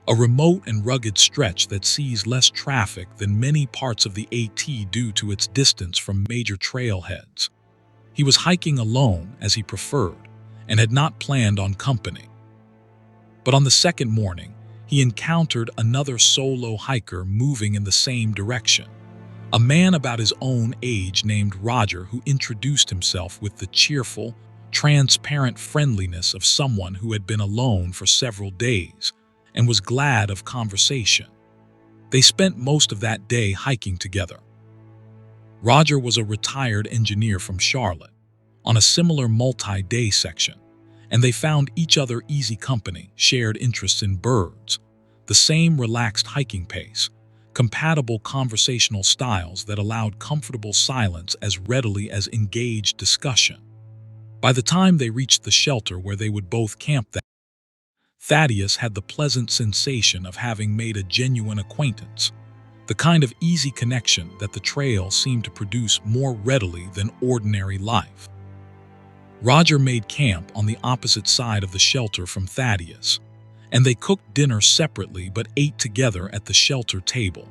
a remote and rugged stretch that sees less traffic than many parts of the AT due to its distance from major trailheads. He was hiking alone, as he preferred, and had not planned on company. But on the second morning, he encountered another solo hiker moving in the same direction, a man about his own age named Roger, who introduced himself with the cheerful, transparent friendliness of someone who had been alone for several days and was glad of conversation. They spent most of that day hiking together. Roger was a retired engineer from Charlotte, on a similar multi-day section, and they found each other easy company, shared interests in birds, the same relaxed hiking pace, compatible conversational styles that allowed comfortable silence as readily as engaged discussion. By the time they reached the shelter where they would both camp that Thaddeus had the pleasant sensation of having made a genuine acquaintance, the kind of easy connection that the trail seemed to produce more readily than ordinary life. Roger made camp on the opposite side of the shelter from Thaddeus, and they cooked dinner separately but ate together at the shelter table,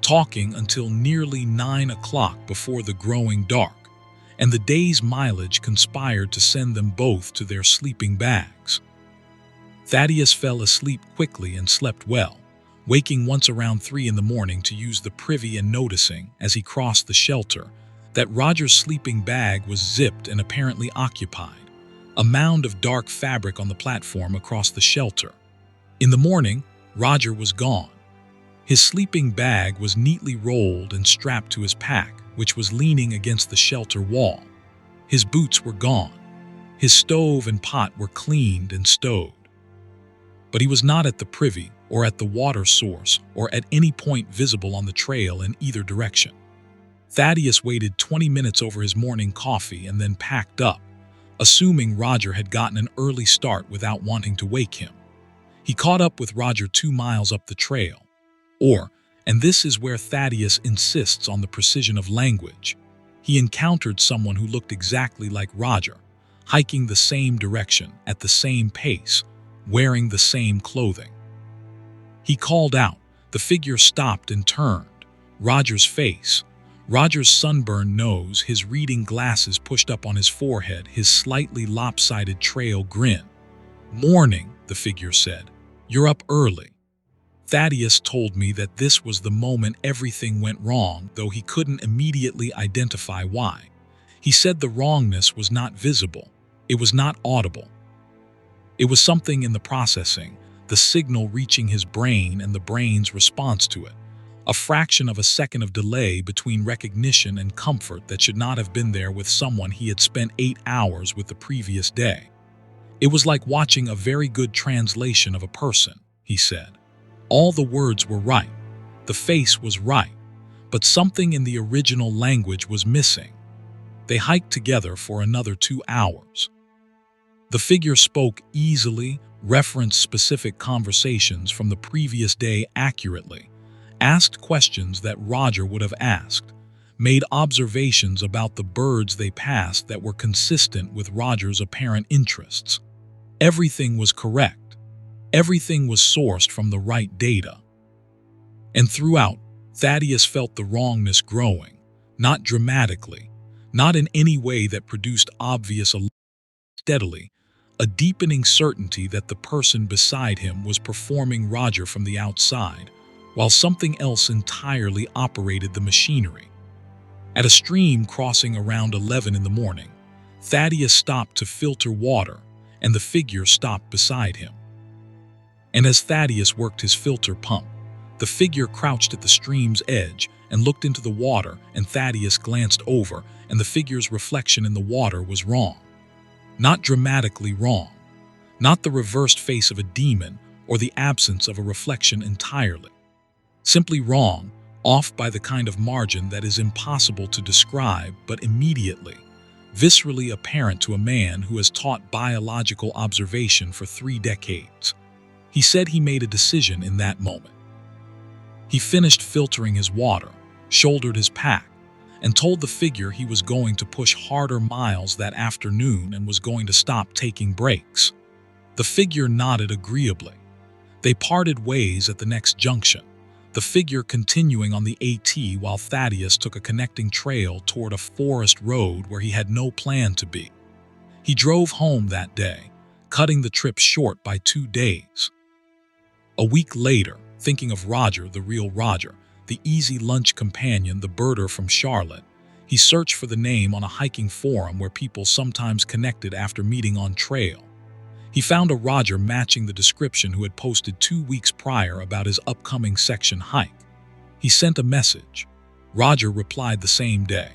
talking until nearly 9 o'clock before the growing dark, and the day's mileage conspired to send them both to their sleeping bags. Thaddeus fell asleep quickly and slept well, waking once around 3 in the morning to use the privy and noticing, as he crossed the shelter, that Roger's sleeping bag was zipped and apparently occupied, a mound of dark fabric on the platform across the shelter. In the morning, Roger was gone. His sleeping bag was neatly rolled and strapped to his pack, which was leaning against the shelter wall. His boots were gone. His stove and pot were cleaned and stowed. But he was not at the privy or at the water source or at any point visible on the trail in either direction. Thaddeus waited 20 minutes over his morning coffee and then packed up, assuming Roger had gotten an early start without wanting to wake him. He caught up with Roger 2 miles up the trail. And this is where Thaddeus insists on the precision of language, he encountered someone who looked exactly like Roger, hiking the same direction at the same pace, wearing the same clothing. He called out. The figure stopped and turned. Roger's face, Roger's sunburned nose, his reading glasses pushed up on his forehead, his slightly lopsided trail grin. "Morning," the figure said. "You're up early." Thaddeus told me that this was the moment everything went wrong, though he couldn't immediately identify why. He said the wrongness was not visible. It was not audible. It was something in the processing, the signal reaching his brain and the brain's response to it, a fraction of a second of delay between recognition and comfort that should not have been there with someone he had spent 8 hours with the previous day. It was like watching a very good translation of a person, he said. All the words were right, the face was right, but something in the original language was missing. They hiked together for another 2 hours. The figure spoke easily, referenced specific conversations from the previous day accurately, asked questions that Roger would have asked, made observations about the birds they passed that were consistent with Roger's apparent interests. Everything was correct. Everything was sourced from the right data. And throughout, Thaddeus felt the wrongness growing, not dramatically, not in any way that produced obvious alarm. Steadily, a deepening certainty that the person beside him was performing Roger from the outside, while something else entirely operated the machinery. At a stream crossing around 11 in the morning, Thaddeus stopped to filter water, and the figure stopped beside him. And as Thaddeus worked his filter pump, the figure crouched at the stream's edge and looked into the water, and Thaddeus glanced over, and the figure's reflection in the water was wrong. Not dramatically wrong. Not the reversed face of a demon or the absence of a reflection entirely. Simply wrong, off by the kind of margin that is impossible to describe but immediately, viscerally apparent to a man who has taught biological observation for 3 decades. He said he made a decision in that moment. He finished filtering his water, shouldered his pack, and told the figure he was going to push harder miles that afternoon and was going to stop taking breaks. The figure nodded agreeably. They parted ways at the next junction, the figure continuing on the AT while Thaddeus took a connecting trail toward a forest road where he had no plan to be. He drove home that day, cutting the trip short by 2 days. A week later, thinking of Roger, the real Roger, the easy lunch companion, the birder from Charlotte, he searched for the name on a hiking forum where people sometimes connected after meeting on trail. He found a Roger matching the description who had posted 2 weeks prior about his upcoming section hike. He sent a message. Roger replied the same day.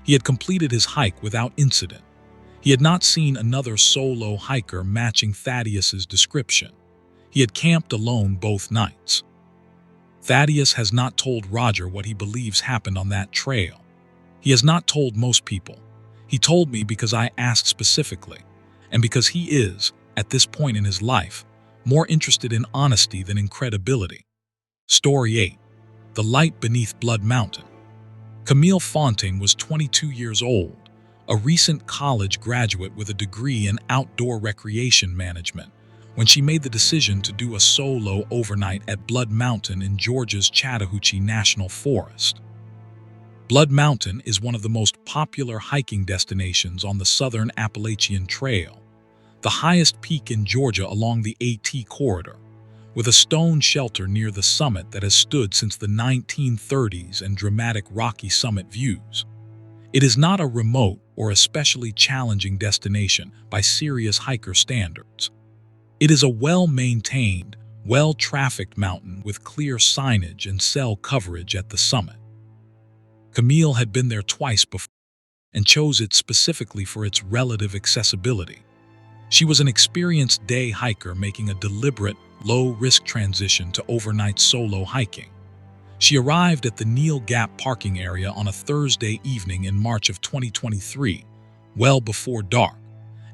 He had completed his hike without incident. He had not seen another solo hiker matching Thaddeus's description. He had camped alone both nights. Thaddeus has not told Roger what he believes happened on that trail. He has not told most people. He told me because I asked specifically, and because he is, at this point in his life, more interested in honesty than in credibility. Story 8. The Light Beneath Blood Mountain. Camille Fontaine was 22 years old, a recent college graduate with a degree in outdoor recreation management, when she made the decision to do a solo overnight at Blood Mountain in Georgia's Chattahoochee National Forest. Blood Mountain is one of the most popular hiking destinations on the southern Appalachian Trail, the highest peak in Georgia along the AT corridor, with a stone shelter near the summit that has stood since the 1930s and dramatic rocky summit views. It is not a remote or especially challenging destination by serious hiker standards. It is a well-maintained, well-trafficked mountain with clear signage and cell coverage at the summit. Camille had been there twice before and chose it specifically for its relative accessibility. She was an experienced day hiker making a deliberate, low-risk transition to overnight solo hiking. She arrived at the Neal Gap parking area on a Thursday evening in March of 2023, well before dark,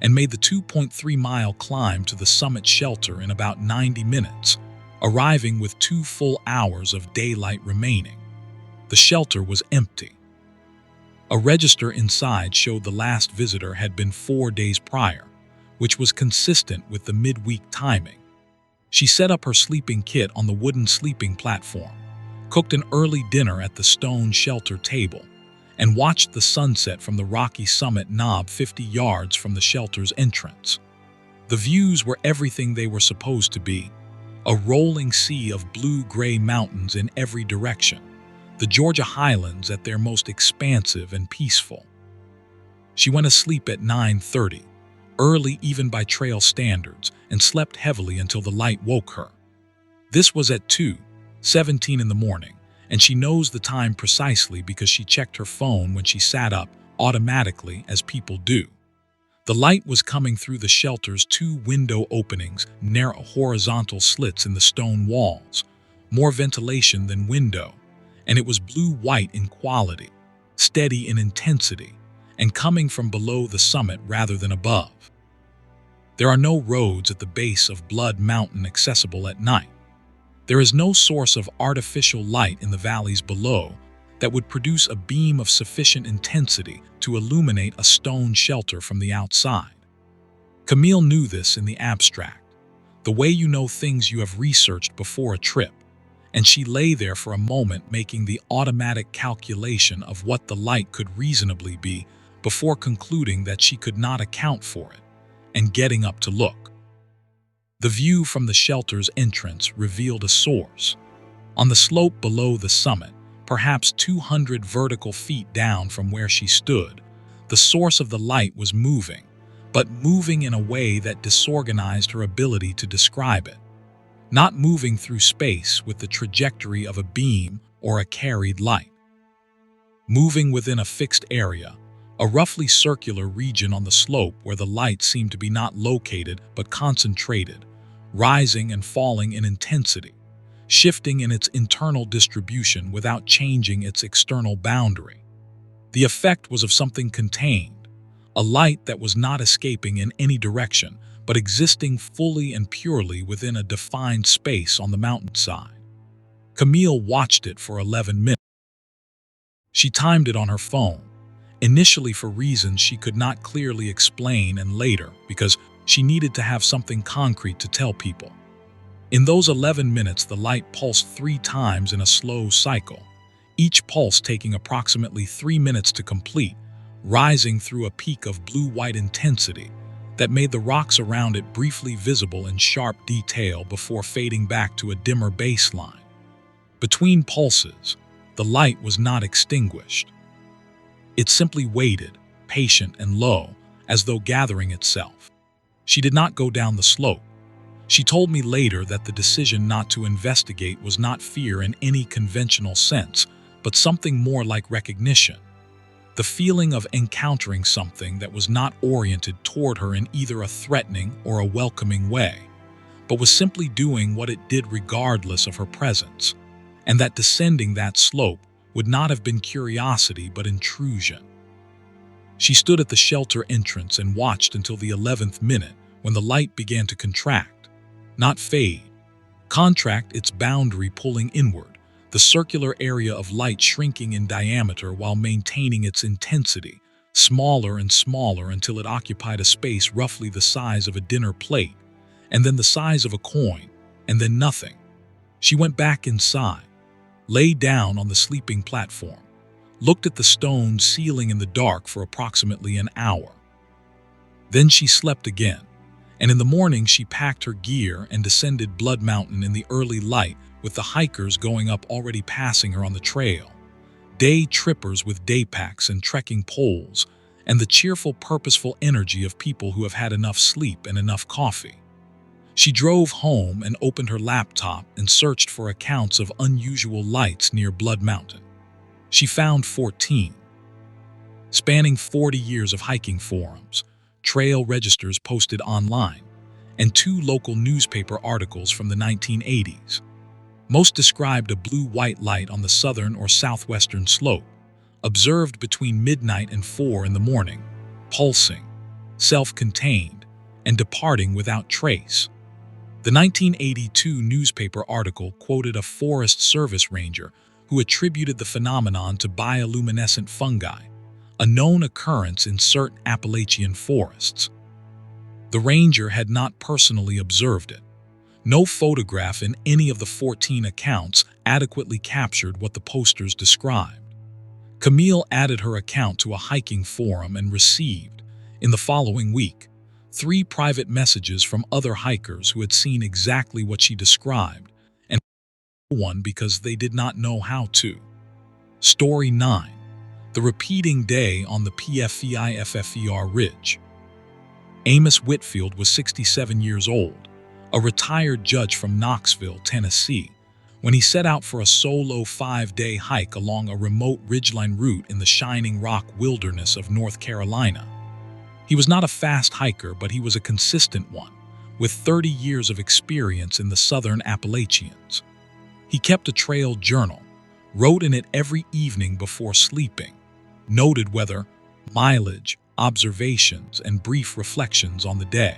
and made the 2.3-mile climb to the summit shelter in about 90 minutes, arriving with 2 full hours of daylight remaining. The shelter was empty. A register inside showed the last visitor had been 4 days prior, which was consistent with the midweek timing. She set up her sleeping kit on the wooden sleeping platform, cooked an early dinner at the stone shelter table, and watched the sunset from the rocky summit knob 50 yards from the shelter's entrance. The views were everything they were supposed to be, a rolling sea of blue-gray mountains in every direction, the Georgia highlands at their most expansive and peaceful. She went asleep at 9:30, early even by trail standards, and slept heavily until the light woke her. This was at 2:17 in the morning, and she knows the time precisely because she checked her phone when she sat up, automatically as people do. The light was coming through the shelter's 2 window openings, narrow horizontal slits in the stone walls, more ventilation than window, and it was blue-white in quality, steady in intensity, and coming from below the summit rather than above. There are no roads at the base of Blood Mountain accessible at night. There is no source of artificial light in the valleys below that would produce a beam of sufficient intensity to illuminate a stone shelter from the outside. Camille knew this in the abstract, the way you know things you have researched before a trip, and she lay there for a moment making the automatic calculation of what the light could reasonably be before concluding that she could not account for it, and getting up to look. The view from the shelter's entrance revealed a source. On the slope below the summit, perhaps 200 vertical feet down from where she stood, the source of the light was moving, but moving in a way that disorganized her ability to describe it. Not moving through space with the trajectory of a beam or a carried light. Moving within a fixed area, a roughly circular region on the slope where the light seemed to be not located but concentrated, rising and falling in intensity, shifting in its internal distribution without changing its external boundary. The effect was of something contained, a light that was not escaping in any direction, but existing fully and purely within a defined space on the mountainside. Camille watched it for 11 minutes. She timed it on her phone, initially for reasons she could not clearly explain, and later because she needed to have something concrete to tell people. In those 11 minutes, the light pulsed 3 times in a slow cycle, each pulse taking approximately 3 minutes to complete, rising through a peak of blue-white intensity that made the rocks around it briefly visible in sharp detail before fading back to a dimmer baseline. Between pulses, the light was not extinguished. It simply waited, patient and low, as though gathering itself. She did not go down the slope. She told me later that the decision not to investigate was not fear in any conventional sense, but something more like recognition. The feeling of encountering something that was not oriented toward her in either a threatening or a welcoming way, but was simply doing what it did regardless of her presence, and that descending that slope would not have been curiosity but intrusion. She stood at the shelter entrance and watched until the 11th minute, when the light began to contract, not fade, contract its boundary, pulling inward, the circular area of light shrinking in diameter while maintaining its intensity, smaller and smaller until it occupied a space roughly the size of a dinner plate, and then the size of a coin, and then nothing. She went back inside, lay down on the sleeping platform, looked at the stone ceiling in the dark for approximately an hour. Then she slept again, and in the morning she packed her gear and descended Blood Mountain in the early light, with the hikers going up already passing her on the trail, day trippers with day packs and trekking poles, and the cheerful, purposeful energy of people who have had enough sleep and enough coffee. She drove home and opened her laptop and searched for accounts of unusual lights near Blood Mountain. She found 14. Spanning 40 years of hiking forums, trail registers posted online, and 2 local newspaper articles from the 1980s. Most described a blue-white light on the southern or southwestern slope, observed between midnight and 4 in the morning, pulsing, self-contained, and departing without trace. The 1982 newspaper article quoted a Forest Service ranger who attributed the phenomenon to bioluminescent fungi, a known occurrence in certain Appalachian forests. The ranger had not personally observed it. No photograph in any of the 14 accounts adequately captured what the posters described. Camille added her account to a hiking forum and received, in the following week, 3 private messages from other hikers who had seen exactly what she described, and one because they did not know how to. Story 9. The repeating day on the PFEIFFER Ridge. Amos Whitfield was 67 years old, a retired judge from Knoxville, Tennessee, when he set out for a solo 5-day hike along a remote ridgeline route in the Shining Rock wilderness of North Carolina. He was not a fast hiker, but he was a consistent one, with 30 years of experience in the southern Appalachians. He kept a trail journal, wrote in it every evening before sleeping, noted weather, mileage, observations, and brief reflections on the day.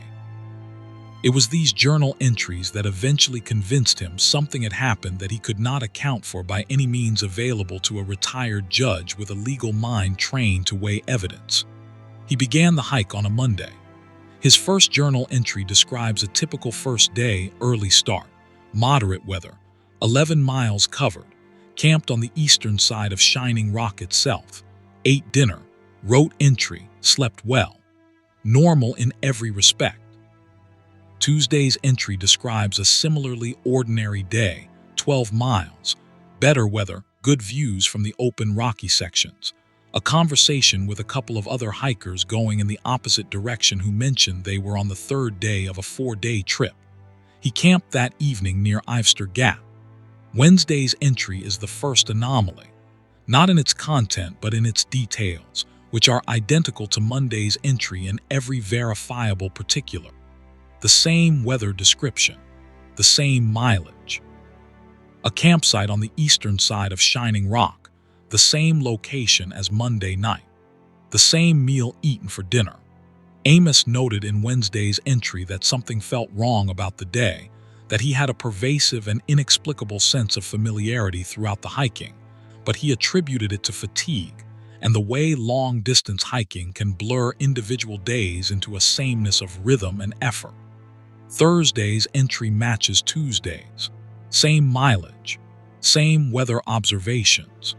It was these journal entries that eventually convinced him something had happened that he could not account for by any means available to a retired judge with a legal mind trained to weigh evidence. He began the hike on a Monday. His first journal entry describes a typical first day early start, moderate weather, 11 miles covered, camped on the eastern side of Shining Rock itself, ate dinner, wrote entry, slept well. Normal in every respect. Tuesday's entry describes a similarly ordinary day, 12 miles, better weather, good views from the open rocky sections, a conversation with a couple of other hikers going in the opposite direction who mentioned they were on the 3rd day of a 4-day trip. He camped that evening near Ivester Gap. Wednesday's entry is the first anomaly, not in its content but in its details, which are identical to Monday's entry in every verifiable particular. The same weather description, the same mileage. A campsite on the eastern side of Shining Rock, the same location as Monday night, the same meal eaten for dinner. Amos noted in Wednesday's entry that something felt wrong about the day, that he had a pervasive and inexplicable sense of familiarity throughout the hiking, but he attributed it to fatigue and the way long-distance hiking can blur individual days into a sameness of rhythm and effort. Thursday's entry matches Tuesday's. Same mileage, same weather observations,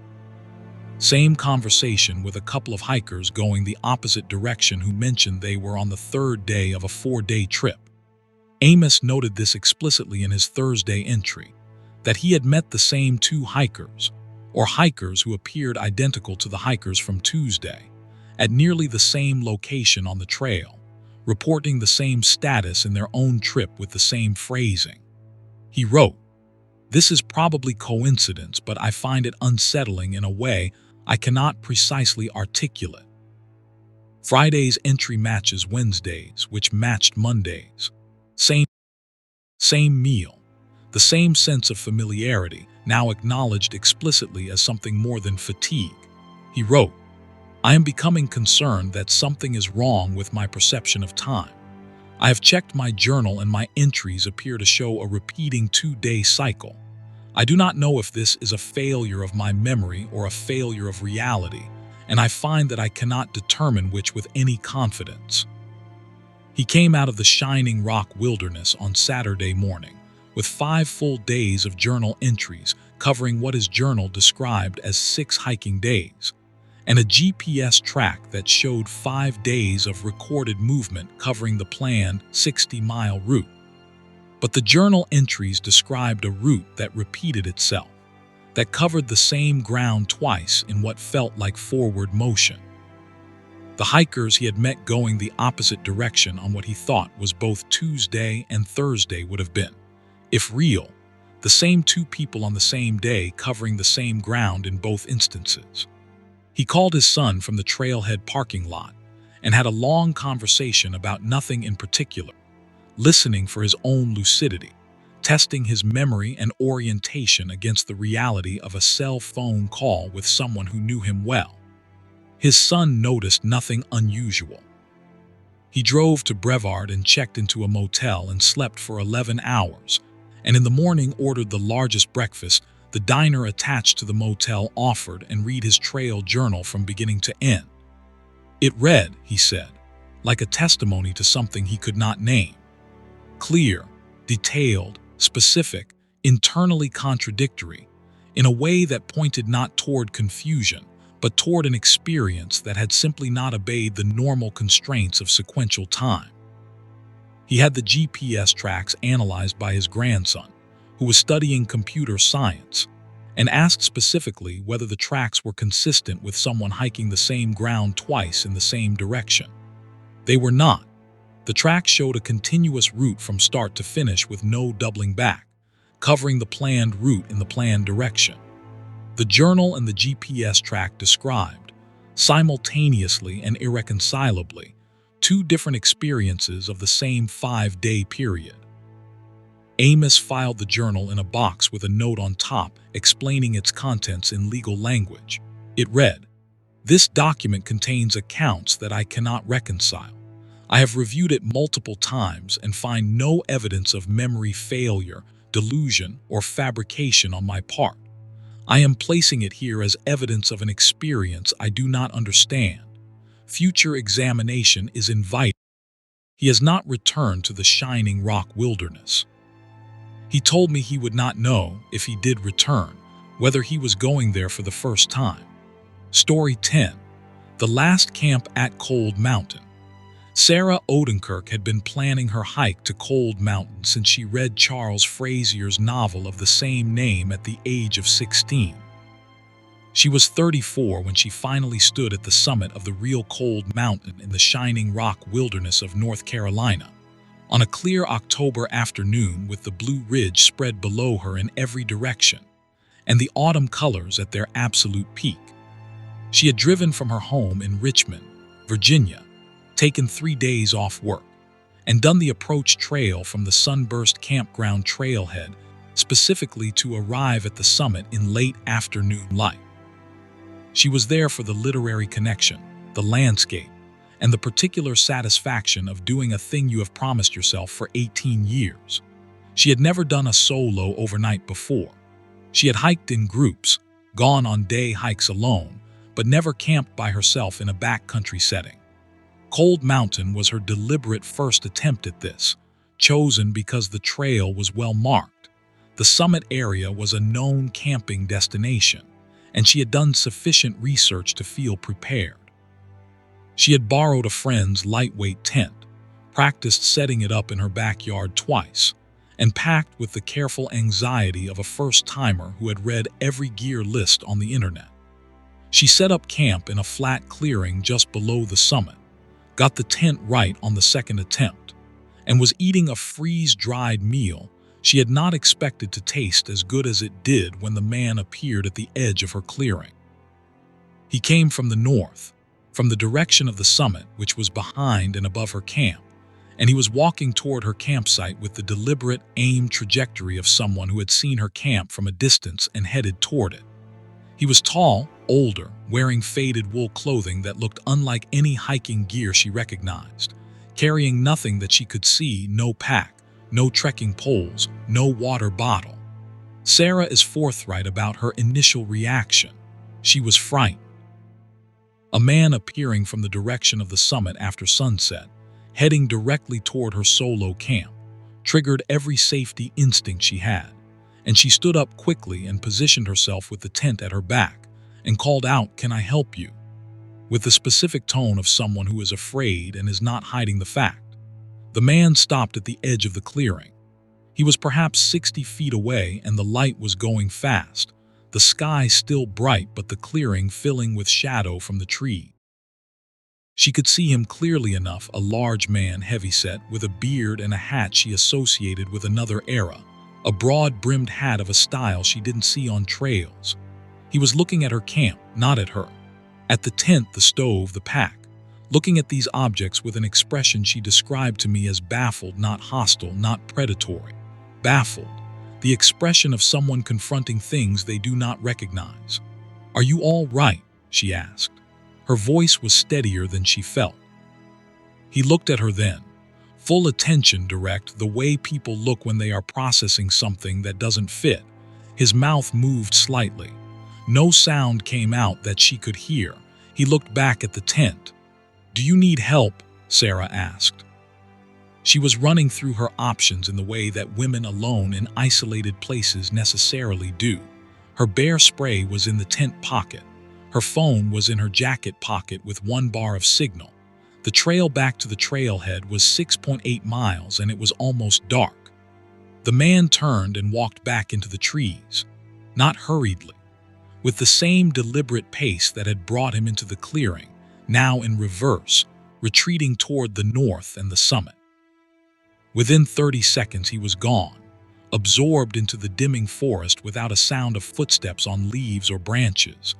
same conversation with a couple of hikers going the opposite direction who mentioned they were on the third day of a 4-day trip. Amos noted this explicitly in his Thursday entry, that he had met the same 2 hikers, or hikers who appeared identical to the hikers from Tuesday, at nearly the same location on the trail, reporting the same status in their own trip with the same phrasing. He wrote, "This is probably coincidence, but I find it unsettling in a way I cannot precisely articulate." Friday's entry matches Wednesday's, which matched Monday's. Same meal, the same sense of familiarity, now acknowledged explicitly as something more than fatigue. He wrote, "I am becoming concerned that something is wrong with my perception of time. I have checked my journal and my entries appear to show a repeating 2-day cycle. I do not know if this is a failure of my memory or a failure of reality, and I find that I cannot determine which with any confidence." He came out of the Shining Rock Wilderness on Saturday morning, with 5 full days of journal entries covering what his journal described as 6 hiking days, and a GPS track that showed 5 days of recorded movement covering the planned 60-mile route. But the journal entries described a route that repeated itself, that covered the same ground twice in what felt like forward motion. The hikers he had met going the opposite direction on what he thought was both Tuesday and Thursday would have been, if real, the same 2 people on the same day covering the same ground in both instances. He called his son from the trailhead parking lot and had a long conversation about nothing in particular, listening for his own lucidity, testing his memory and orientation against the reality of a cell phone call with someone who knew him well. His son noticed nothing unusual. He drove to Brevard and checked into a motel and slept for 11 hours, and in the morning ordered the largest breakfast the diner attached to the motel offered and read his trail journal from beginning to end. It read, he said, like a testimony to something he could not name. Clear, detailed, specific, internally contradictory, in a way that pointed not toward confusion, but toward an experience that had simply not obeyed the normal constraints of sequential time. He had the GPS tracks analyzed by his grandson, who was studying computer science, and asked specifically whether the tracks were consistent with someone hiking the same ground twice in the same direction. They were not. The tracks showed a continuous route from start to finish with no doubling back, covering the planned route in the planned direction. The journal and the GPS track described, simultaneously and irreconcilably, 2 different experiences of the same 5-day period. Amos filed the journal in a box with a note on top explaining its contents in legal language. It read, "This document contains accounts that I cannot reconcile. I have reviewed it multiple times and find no evidence of memory failure, delusion, or fabrication on my part. I am placing it here as evidence of an experience I do not understand. Future examination is invited." He has not returned to the Shining Rock Wilderness. He told me he would not know, if he did return, whether he was going there for the first time. Story 10. The Last Camp at Cold Mountain. Sarah Odenkirk had been planning her hike to Cold Mountain since she read Charles Frazier's novel of the same name at the age of 16. She was 34 when she finally stood at the summit of the real Cold Mountain in the Shining Rock Wilderness of North Carolina, on a clear October afternoon with the Blue Ridge spread below her in every direction, and the autumn colors at their absolute peak. She had driven from her home in Richmond, Virginia, taken 3 days off work, and done the approach trail from the Sunburst Campground trailhead specifically to arrive at the summit in late afternoon light. She was there for the literary connection, the landscape, and the particular satisfaction of doing a thing you have promised yourself for 18 years. She had never done a solo overnight before. She had hiked in groups, gone on day hikes alone, but never camped by herself in a backcountry setting. Cold Mountain was her deliberate first attempt at this, chosen because the trail was well marked. The summit area was a known camping destination, and she had done sufficient research to feel prepared. She had borrowed a friend's lightweight tent, practiced setting it up in her backyard twice, and packed with the careful anxiety of a first-timer who had read every gear list on the internet. She set up camp in a flat clearing just below the summit, got the tent right on the second attempt, and was eating a freeze-dried meal she had not expected to taste as good as it did when the man appeared at the edge of her clearing. He came from the north, from the direction of the summit, which was behind and above her camp, and he was walking toward her campsite with the deliberate, aimed trajectory of someone who had seen her camp from a distance and headed toward it. He was tall, older, wearing faded wool clothing that looked unlike any hiking gear she recognized, carrying nothing that she could see, no pack, no trekking poles, no water bottle. Sarah is forthright about her initial reaction. She was frightened. A man appearing from the direction of the summit after sunset, heading directly toward her solo camp, triggered every safety instinct she had, and she stood up quickly and positioned herself with the tent at her back and called out, "Can I help you?" with the specific tone of someone who is afraid and is not hiding the fact. The man stopped at the edge of the clearing. He was perhaps 60 feet away and the light was going fast, the sky still bright but the clearing filling with shadow from the tree. She could see him clearly enough, a large man, heavyset, with a beard and a hat she associated with another era, a broad-brimmed hat of a style she didn't see on trails. He was looking at her camp, not at her. At the tent, the stove, the pack, looking at these objects with an expression she described to me as baffled, not hostile, not predatory. Baffled, the expression of someone confronting things they do not recognize. "Are you all right?" she asked. Her voice was steadier than she felt. He looked at her then, full attention, direct, the way people look when they are processing something that doesn't fit. His mouth moved slightly. No sound came out that she could hear. He looked back at the tent. "Do you need help?" Sarah asked. She was running through her options in the way that women alone in isolated places necessarily do. Her bear spray was in the tent pocket. Her phone was in her jacket pocket with 1 bar of signal. The trail back to the trailhead was 6.8 miles and it was almost dark. The man turned and walked back into the trees, not hurriedly, with the same deliberate pace that had brought him into the clearing, now in reverse, retreating toward the north and the summit. Within 30 seconds he was gone, absorbed into the dimming forest without a sound of footsteps on leaves or branches.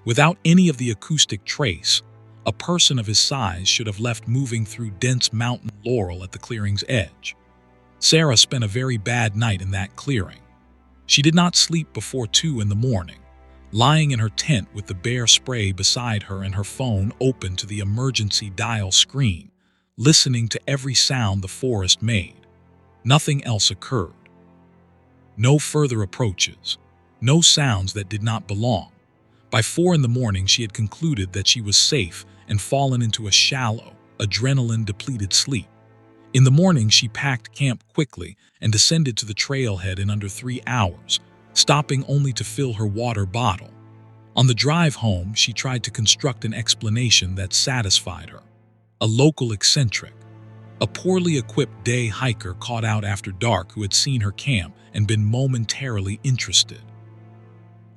Without any of the acoustic trace, a person of his size should have left moving through dense mountain laurel at the clearing's edge. Sarah spent a very bad night in that clearing. She did not sleep before 2 in the morning, lying in her tent with the bear spray beside her and her phone open to the emergency dial screen, listening to every sound the forest made. Nothing else occurred. No further approaches, no sounds that did not belong. By 4 in the morning, she had concluded that she was safe and fallen into a shallow, adrenaline-depleted sleep. In the morning, she packed camp quickly and descended to the trailhead in under 3 hours, stopping only to fill her water bottle. On the drive home, she tried to construct an explanation that satisfied her. A local eccentric, a poorly equipped day hiker caught out after dark who had seen her camp and been momentarily interested.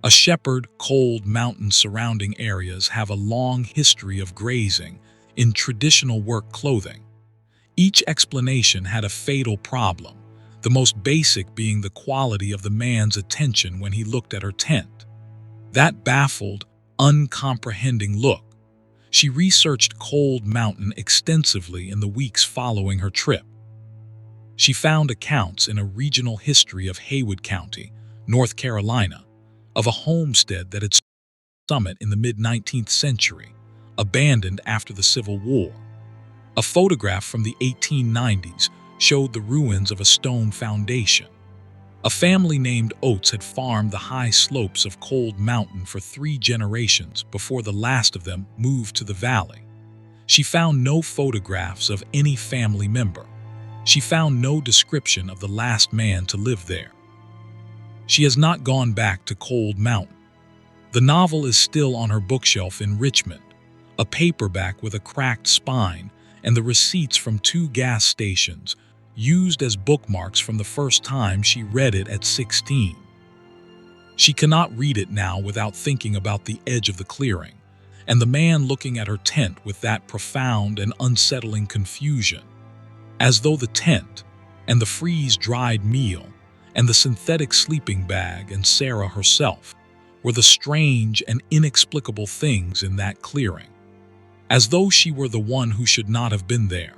A shepherd, cold mountain surrounding areas have a long history of grazing in traditional work clothing. Each explanation had a fatal problem, the most basic being the quality of the man's attention when he looked at her tent. That baffled, uncomprehending look. She researched Cold Mountain extensively in the weeks following her trip. She found accounts in a regional history of Haywood County, North Carolina, of a homestead that had summit in the mid-19th century, abandoned after the Civil War. A photograph from the 1890s showed the ruins of a stone foundation. A family named Oates had farmed the high slopes of Cold Mountain for 3 generations before the last of them moved to the valley. She found no photographs of any family member. She found no description of the last man to live there. She has not gone back to Cold Mountain. The novel is still on her bookshelf in Richmond, a paperback with a cracked spine and the receipts from 2 gas stations used as bookmarks from the first time she read it at 16. She cannot read it now without thinking about the edge of the clearing and the man looking at her tent with that profound and unsettling confusion, as though the tent and the freeze-dried meal and the synthetic sleeping bag and Sarah herself were the strange and inexplicable things in that clearing, as though she were the one who should not have been there.